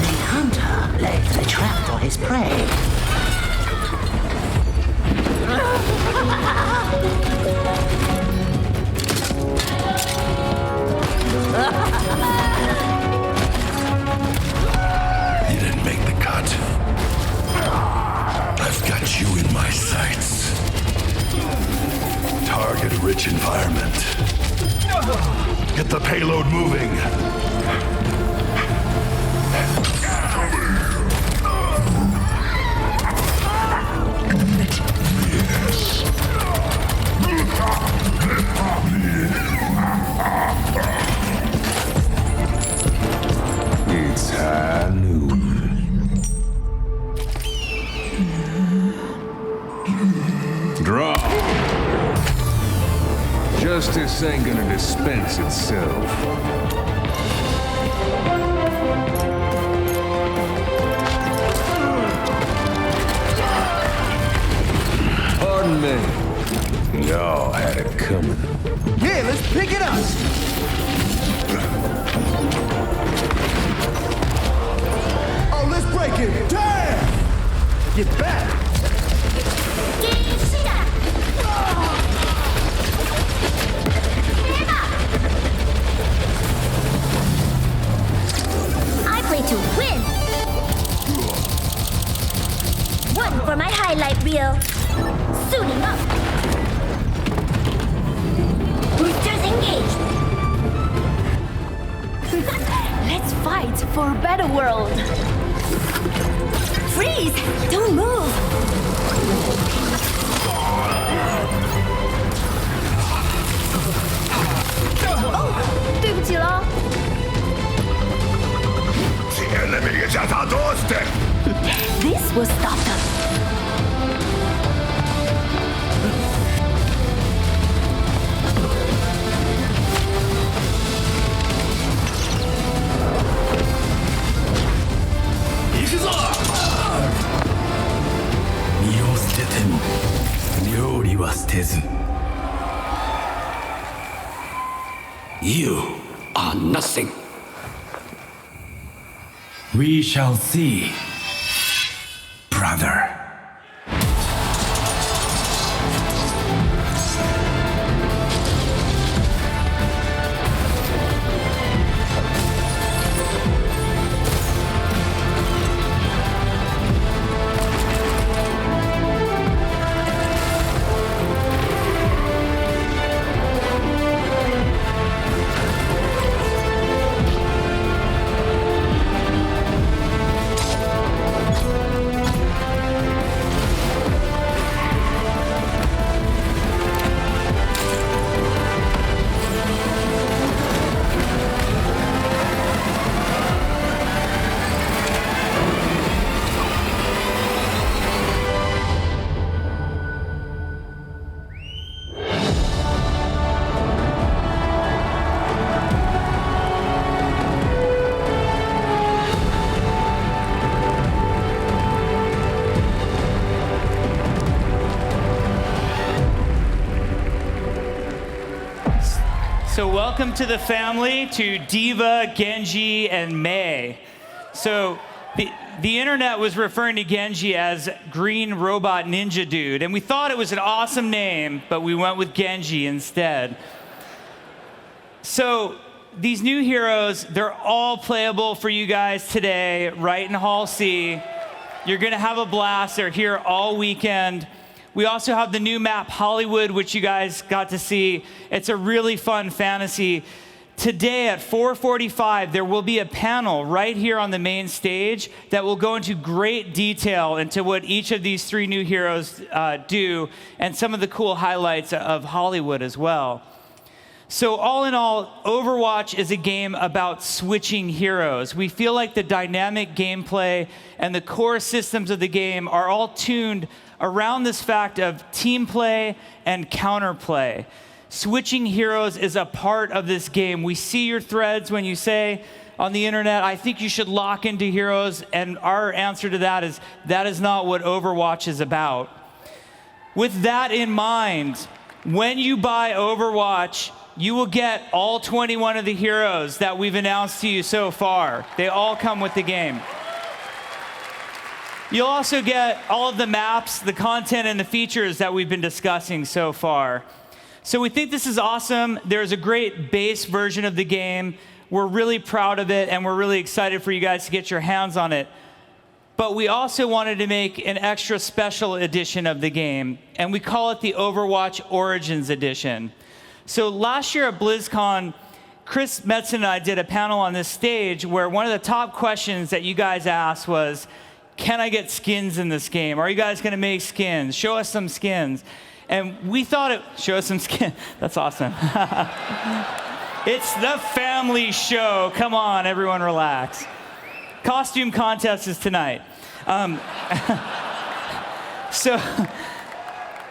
G: The hunter lays a trap for his prey.
X: You didn't make the cut. I've got you in my sights. Target-rich environment. Get the payload moving. It's high noon.
L: This ain't gonna dispense itself. Pardon me. Y'all had it coming.
E: Yeah, let's pick it up. Oh, let's break it. Damn! Get back.
H: I play to win. One for my highlight reel. Suiting up. Boosters engaged. Let's fight for a better world. Freeze! Don't move. Oh, 对不起了。
L: The enemy is at our doorstep.
H: This will stop them.
X: You are nothing. We shall see, brother.
A: So welcome to the family, to Diva, Genji, and Mei. So the internet was referring to Genji as Green Robot Ninja Dude, and we thought it was an awesome name, but we went with Genji instead. So these new heroes, they're all playable for you guys today, right in Hall C. You're gonna have a blast. They're here all weekend. We also have the new map, Hollywood, which you guys got to see. It's a really fun fantasy. Today at 4:45, there will be a panel right here on the main stage that will go into great detail into what each of these three new heroes do and some of the cool highlights of Hollywood as well. So all in all, Overwatch is a game about switching heroes. We feel like the dynamic gameplay and the core systems of the game are all tuned around this fact of team play and counterplay. Switching heroes is a part of this game. We see your threads when you say on the internet, I think you should lock into heroes, and our answer to that is not what Overwatch is about. With that in mind, when you buy Overwatch, you will get all 21 of the heroes that we've announced to you so far. They all come with the game. You'll also get all of the maps, the content, and the features that we've been discussing so far. So we think this is awesome. There's a great base version of the game. We're really proud of it, and we're really excited for you guys to get your hands on it. But we also wanted to make an extra special edition of the game, and we call it the Overwatch Origins Edition. So last year at BlizzCon, Chris Metzen and I did a panel on this stage where one of the top questions that you guys asked was, can I get skins in this game? Are you guys gonna make skins? Show us some skins. And we thought show us some skins. That's awesome. It's the family show. Come on, everyone relax. Costume contest is tonight.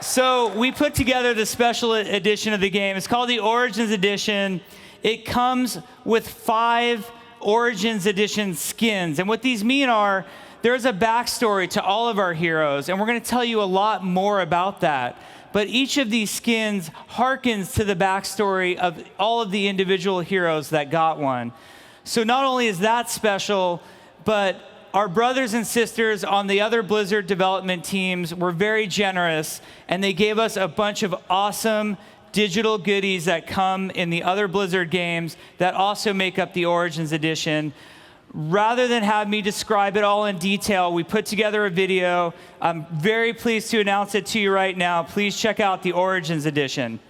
A: So we put together the special edition of the game. It's called the Origins Edition. It comes with 5 Origins Edition skins. And what these mean are, there's a backstory to all of our heroes, and we're going to tell you a lot more about that. But each of these skins harkens to the backstory of all of the individual heroes that got one. So not only is that special, but our brothers and sisters on the other Blizzard development teams were very generous, and they gave us a bunch of awesome digital goodies that come in the other Blizzard games that also make up the Origins Edition. Rather than have me describe it all in detail, we put together a video. I'm very pleased to announce it to you right now. Please check out the Origins Edition.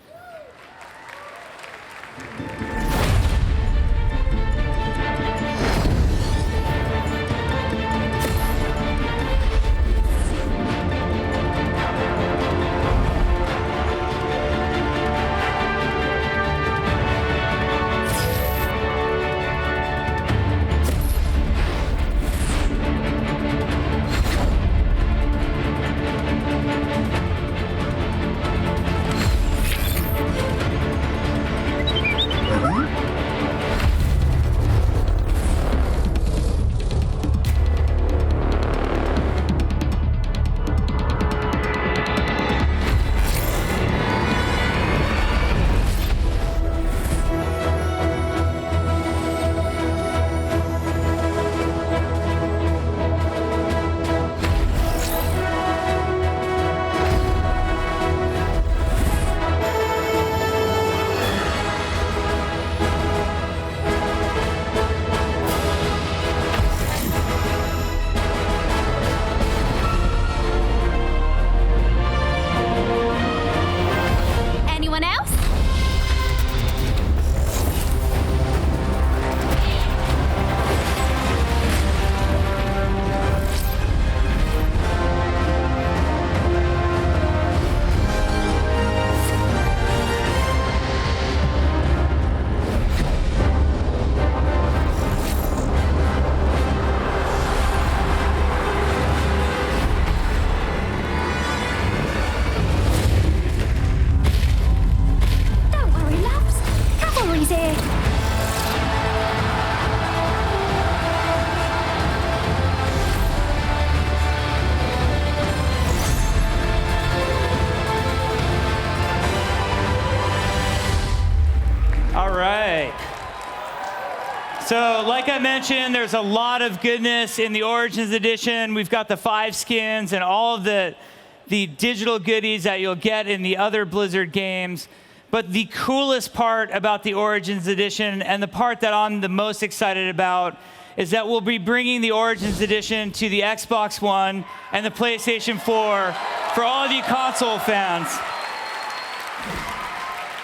A: So like I mentioned, there's a lot of goodness in the Origins Edition. We've got the 5 skins and all of the digital goodies that you'll get in the other Blizzard games. But the coolest part about the Origins Edition, and the part that I'm the most excited about, is that we'll be bringing the Origins Edition to the Xbox One and the PlayStation 4 for all of you console fans.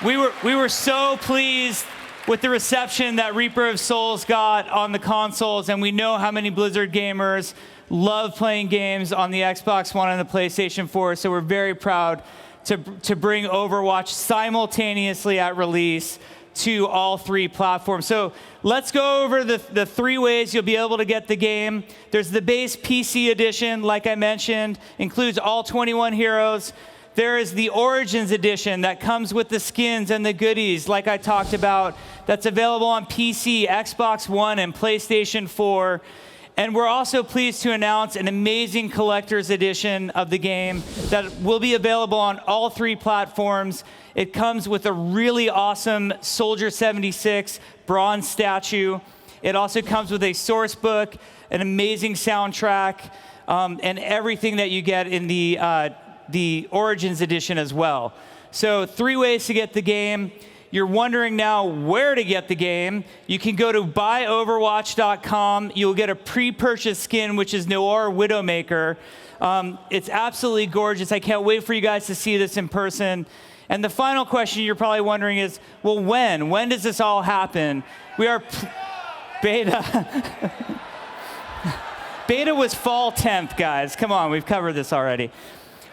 A: We were so pleased with the reception that Reaper of Souls got on the consoles, and we know how many Blizzard gamers love playing games on the Xbox One and the PlayStation 4, so we're very proud to bring Overwatch simultaneously at release to all 3 platforms. So let's go over the 3 ways you'll be able to get the game. There's the base PC edition, like I mentioned, includes all 21 heroes. There is the Origins Edition that comes with the skins and the goodies, like I talked about, that's available on PC, Xbox One, and PlayStation 4. And we're also pleased to announce an amazing collector's edition of the game that will be available on all 3 platforms. It comes with a really awesome Soldier 76 bronze statue. It also comes with a source book, an amazing soundtrack, and everything that you get in the Origins Edition as well. So 3 ways to get the game. You're wondering now where to get the game. You can go to buyoverwatch.com. You'll get a pre-purchase skin, which is Noir Widowmaker. It's absolutely gorgeous. I can't wait for you guys to see this in person. And the final question you're probably wondering is, well, when? When does this all happen? We are beta. Beta was fall 10th, guys. Come on, we've covered this already.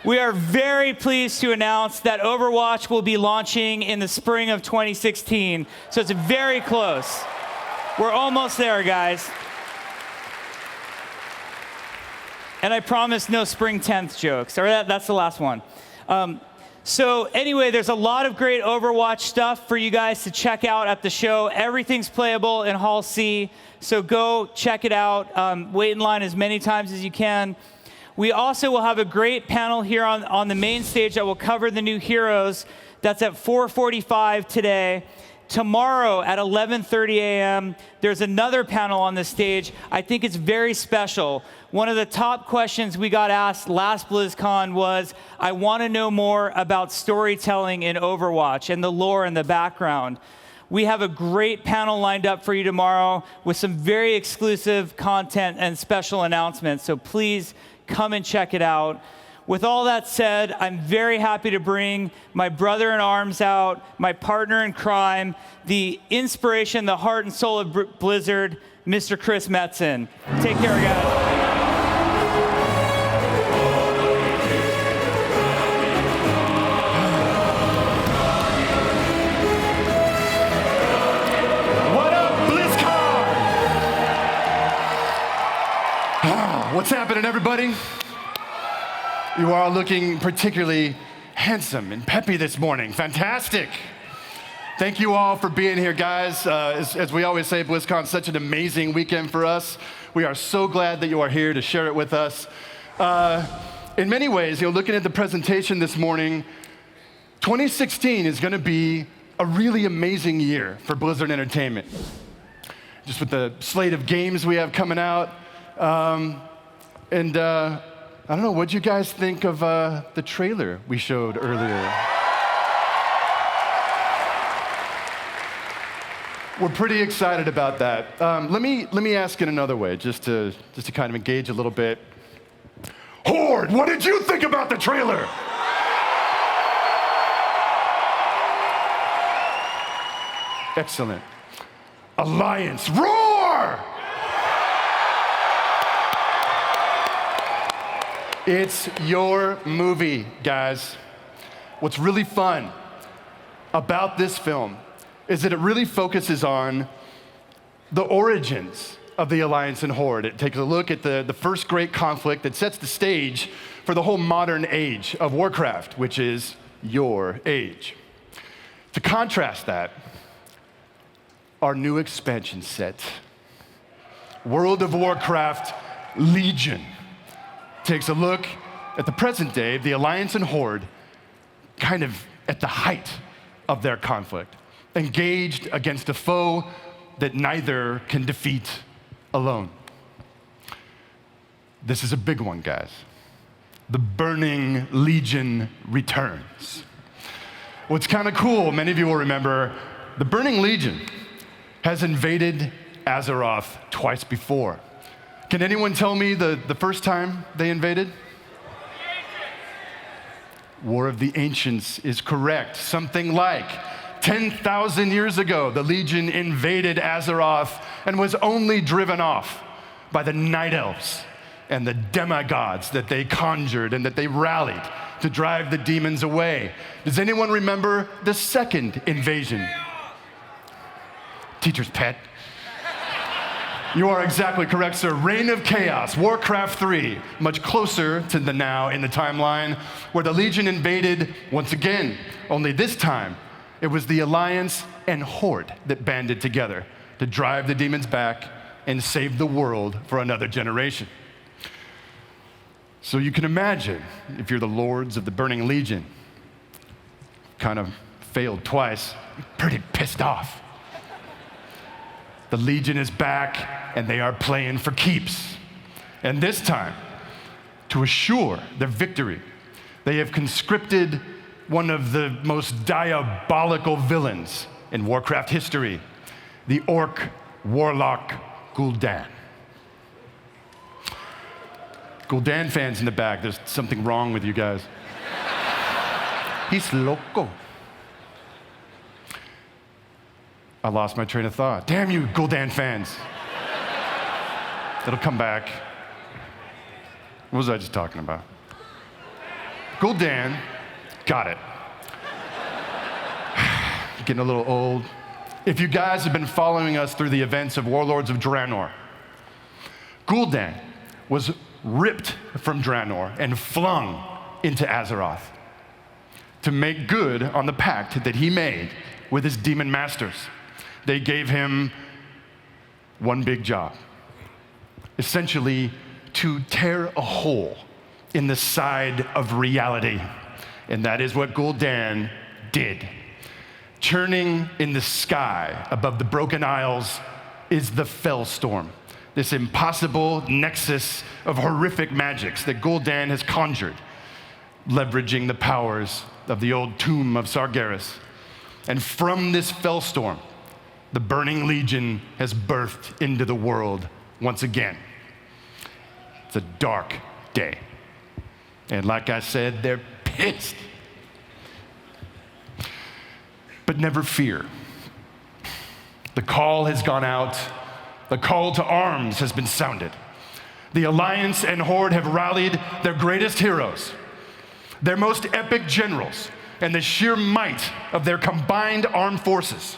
A: We are very pleased to announce that Overwatch will be launching in the spring of 2016. So it's very close. We're almost there, guys. And I promise no spring 10th jokes. Or that's the last one. So anyway, there's a lot of great Overwatch stuff for you guys to check out at the show. Everything's playable in Hall C, so go check it out. Wait in line as many times as you can. We also will have a great panel here on the main stage that will cover the new heroes. That's at 4:45 today. Tomorrow at 11:30 a.m., there's another panel on the stage. I think it's very special. One of the top questions we got asked last BlizzCon was, I want to know more about storytelling in Overwatch and the lore and the background. We have a great panel lined up for you tomorrow with some very exclusive content and special announcements, so please come and check it out. With all that said, I'm very happy to bring my brother in arms out, my partner in crime, the inspiration, the heart and soul of Blizzard, Mr. Chris Metzen. Take care, guys.
J: What up, BlizzCon? What's happening, everybody? You are looking particularly handsome and peppy this morning. Fantastic. Thank you all for being here, guys. As we always say, BlizzCon's such an amazing weekend for us. We are so glad that you are here to share it with us. In many ways, looking at the presentation this morning, 2016 is going to be a really amazing year for Blizzard Entertainment. Just with the slate of games we have coming out. I don't know, what'd you guys think of the trailer we showed earlier? We're pretty excited about that. Let me ask it another way, just to kind of engage a little bit. Horde, what did you think about the trailer? Excellent. Alliance, roar! It's your movie, guys. What's really fun about this film is that it really focuses on the origins of the Alliance and Horde. It takes a look at the first great conflict that sets the stage for the whole modern age of Warcraft, which is your age. To contrast that, our new expansion set, World of Warcraft Legion, takes a look at the present day, the Alliance and Horde, kind of at the height of their conflict, engaged against a foe that neither can defeat alone. This is a big one, guys. The Burning Legion returns. What's kind of cool, many of you will remember, the Burning Legion has invaded Azeroth twice before. Can anyone tell me the first time they invaded? War of the Ancients is correct. Something like 10,000 years ago, the Legion invaded Azeroth and was only driven off by the Night Elves and the demigods that they conjured and that they rallied to drive the demons away. Does anyone remember the second invasion? Teacher's pet. You are exactly correct, sir. Reign of Chaos, Warcraft 3, much closer to the now in the timeline, where the Legion invaded once again. Only this time, it was the Alliance and Horde that banded together to drive the demons back and save the world for another generation. So you can imagine, if you're the lords of the Burning Legion, kind of failed twice, pretty pissed off. The Legion is back, and they are playing for keeps. And this time, to assure their victory, they have conscripted one of the most diabolical villains in Warcraft history, the Orc Warlock Gul'dan. Gul'dan fans in the back, there's something wrong with you guys. He's loco. I lost my train of thought. Damn you, Gul'dan fans. It'll come back. What was I just talking about? Gul'dan, got it. Getting a little old. If you guys have been following us through the events of Warlords of Draenor, Gul'dan was ripped from Draenor and flung into Azeroth. to make good on the pact that he made with his demon masters. They gave him one big job, essentially to tear a hole in the side of reality. And that is what Gul'dan did. Churning in the sky above the Broken Isles is the Fellstorm, this impossible nexus of horrific magics that Gul'dan has conjured, leveraging the powers of the old tomb of Sargeras. And from this Fellstorm, the Burning Legion has birthed into the world once again. It's a dark day. And like I said, they're pissed. But never fear. The call has gone out. The call to arms has been sounded. The Alliance and Horde have rallied their greatest heroes, their most epic generals, and the sheer might of their combined armed forces.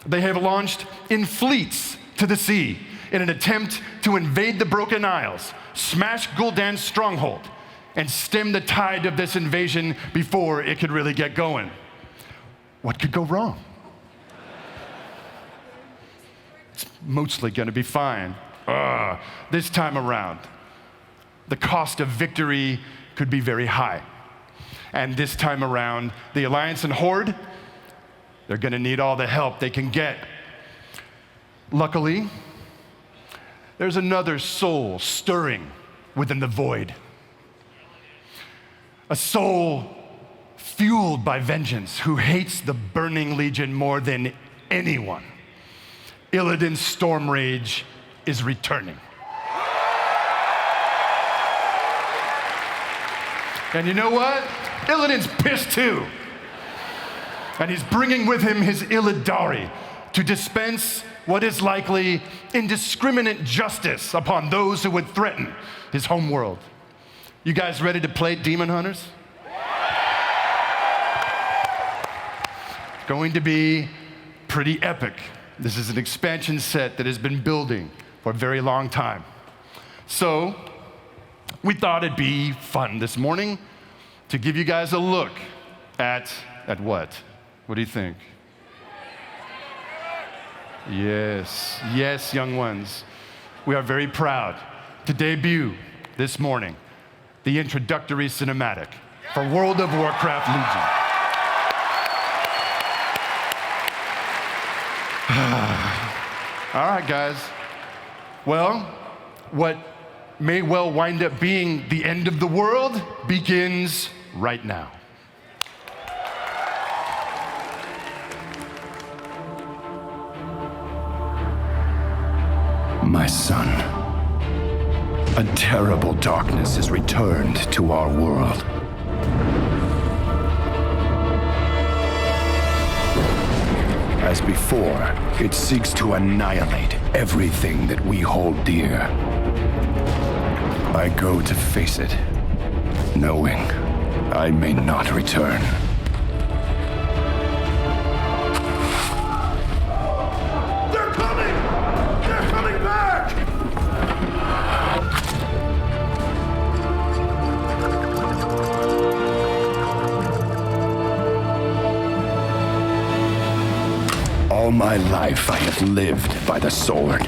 J: They have launched in fleets to the sea in an attempt to invade the Broken Isles, smash Gul'dan's stronghold, and stem the tide of this invasion before it could really get going. What could go wrong? It's mostly going to be fine. This time around, the cost of victory could be very high. And this time around, the Alliance and Horde, they're going to need all the help they can get. Luckily, there's another soul stirring within the void. A soul fueled by vengeance who hates the Burning Legion more than anyone. Illidan's storm rage is returning. And you know what? Illidan's pissed too. And he's bringing with him his Illidari to dispense what is likely indiscriminate justice upon those who would threaten his homeworld. You guys ready to play Demon Hunters? It's going to be pretty epic. This is an expansion set that has been building for a very long time. So we thought it'd be fun this morning to give you guys a look at what? What do you think? Yes, young ones. We are very proud to debut this morning the introductory cinematic for World of Warcraft Legion. All right, guys. Well, what may well wind up being the end of the world begins right now.
N: My son, a terrible darkness has returned to our world. As before, it seeks to annihilate everything that we hold dear. I go to face it, knowing I may not return.
E: They're coming! They're coming back!
N: All my life I have lived by the sword.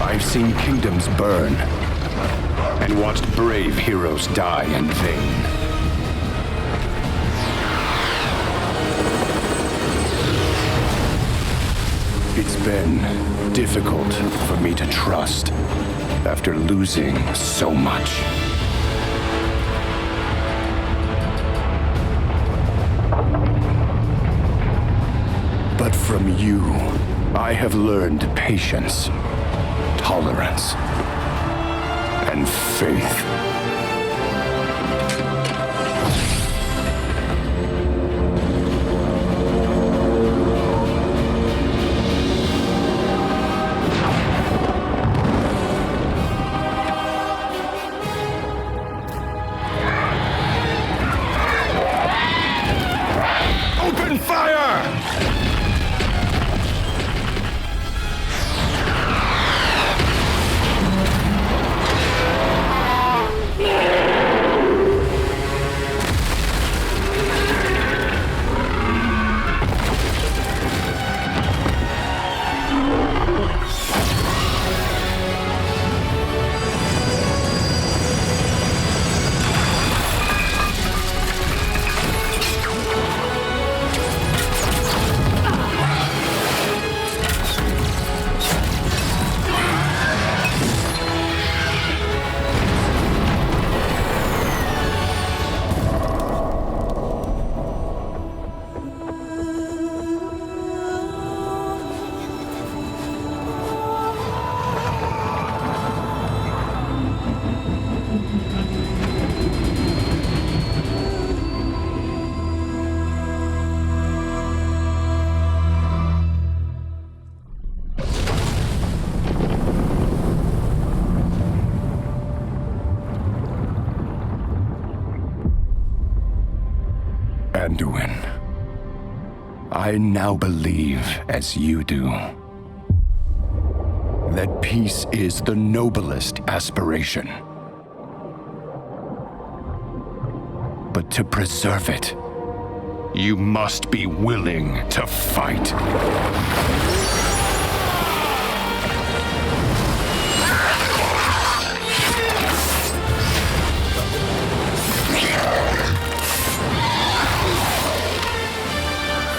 N: I've seen kingdoms burn and watched brave heroes die in vain. It's been difficult for me to trust after losing so much. But from you, I have learned patience, tolerance, and faith.
E: Open fire!
N: Anduin, I now believe, as you do, that peace is the noblest aspiration. But to preserve it, you must be willing to fight.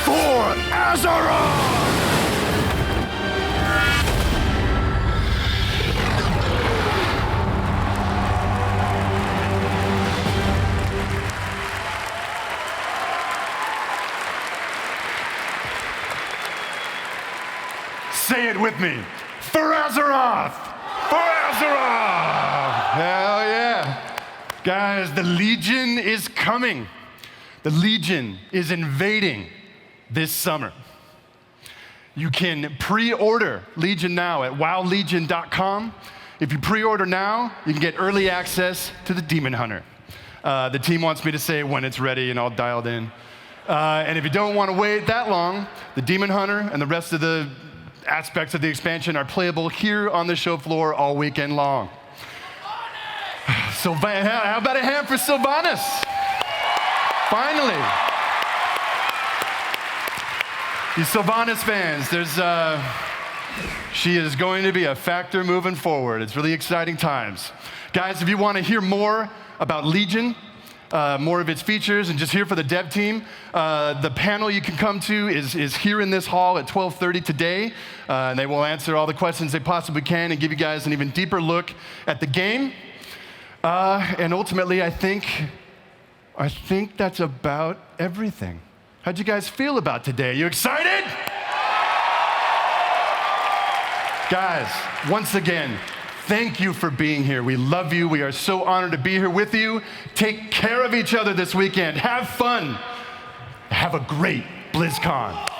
L: For Azeroth!
J: Say it with me. For Azeroth! For Azeroth! Hell yeah. Guys, the Legion is coming. The Legion is invading this summer. You can pre-order Legion now at wowlegion.com. If you pre-order now, you can get early access to the Demon Hunter. The team wants me to say when it's ready, and I'll dial it in. And if you don't want to wait that long, the Demon Hunter and the rest of the aspects of the expansion are playable here on the show floor all weekend long. So how about a hand for Sylvanas? Finally. You Sylvanas fans, she is going to be a factor moving forward. It's really exciting times. Guys, if you want to hear more about Legion, more of its features, and just here for the dev team, the panel you can come to is here in this hall at 12:30 today, and they will answer all the questions they possibly can and give you guys an even deeper look at the game. And ultimately, I think that's about everything. How'd you guys feel about today? You excited? Guys, once again, thank you for being here. We love you. We are so honored to be here with you. Take care of each other this weekend. Have fun. Have a great BlizzCon.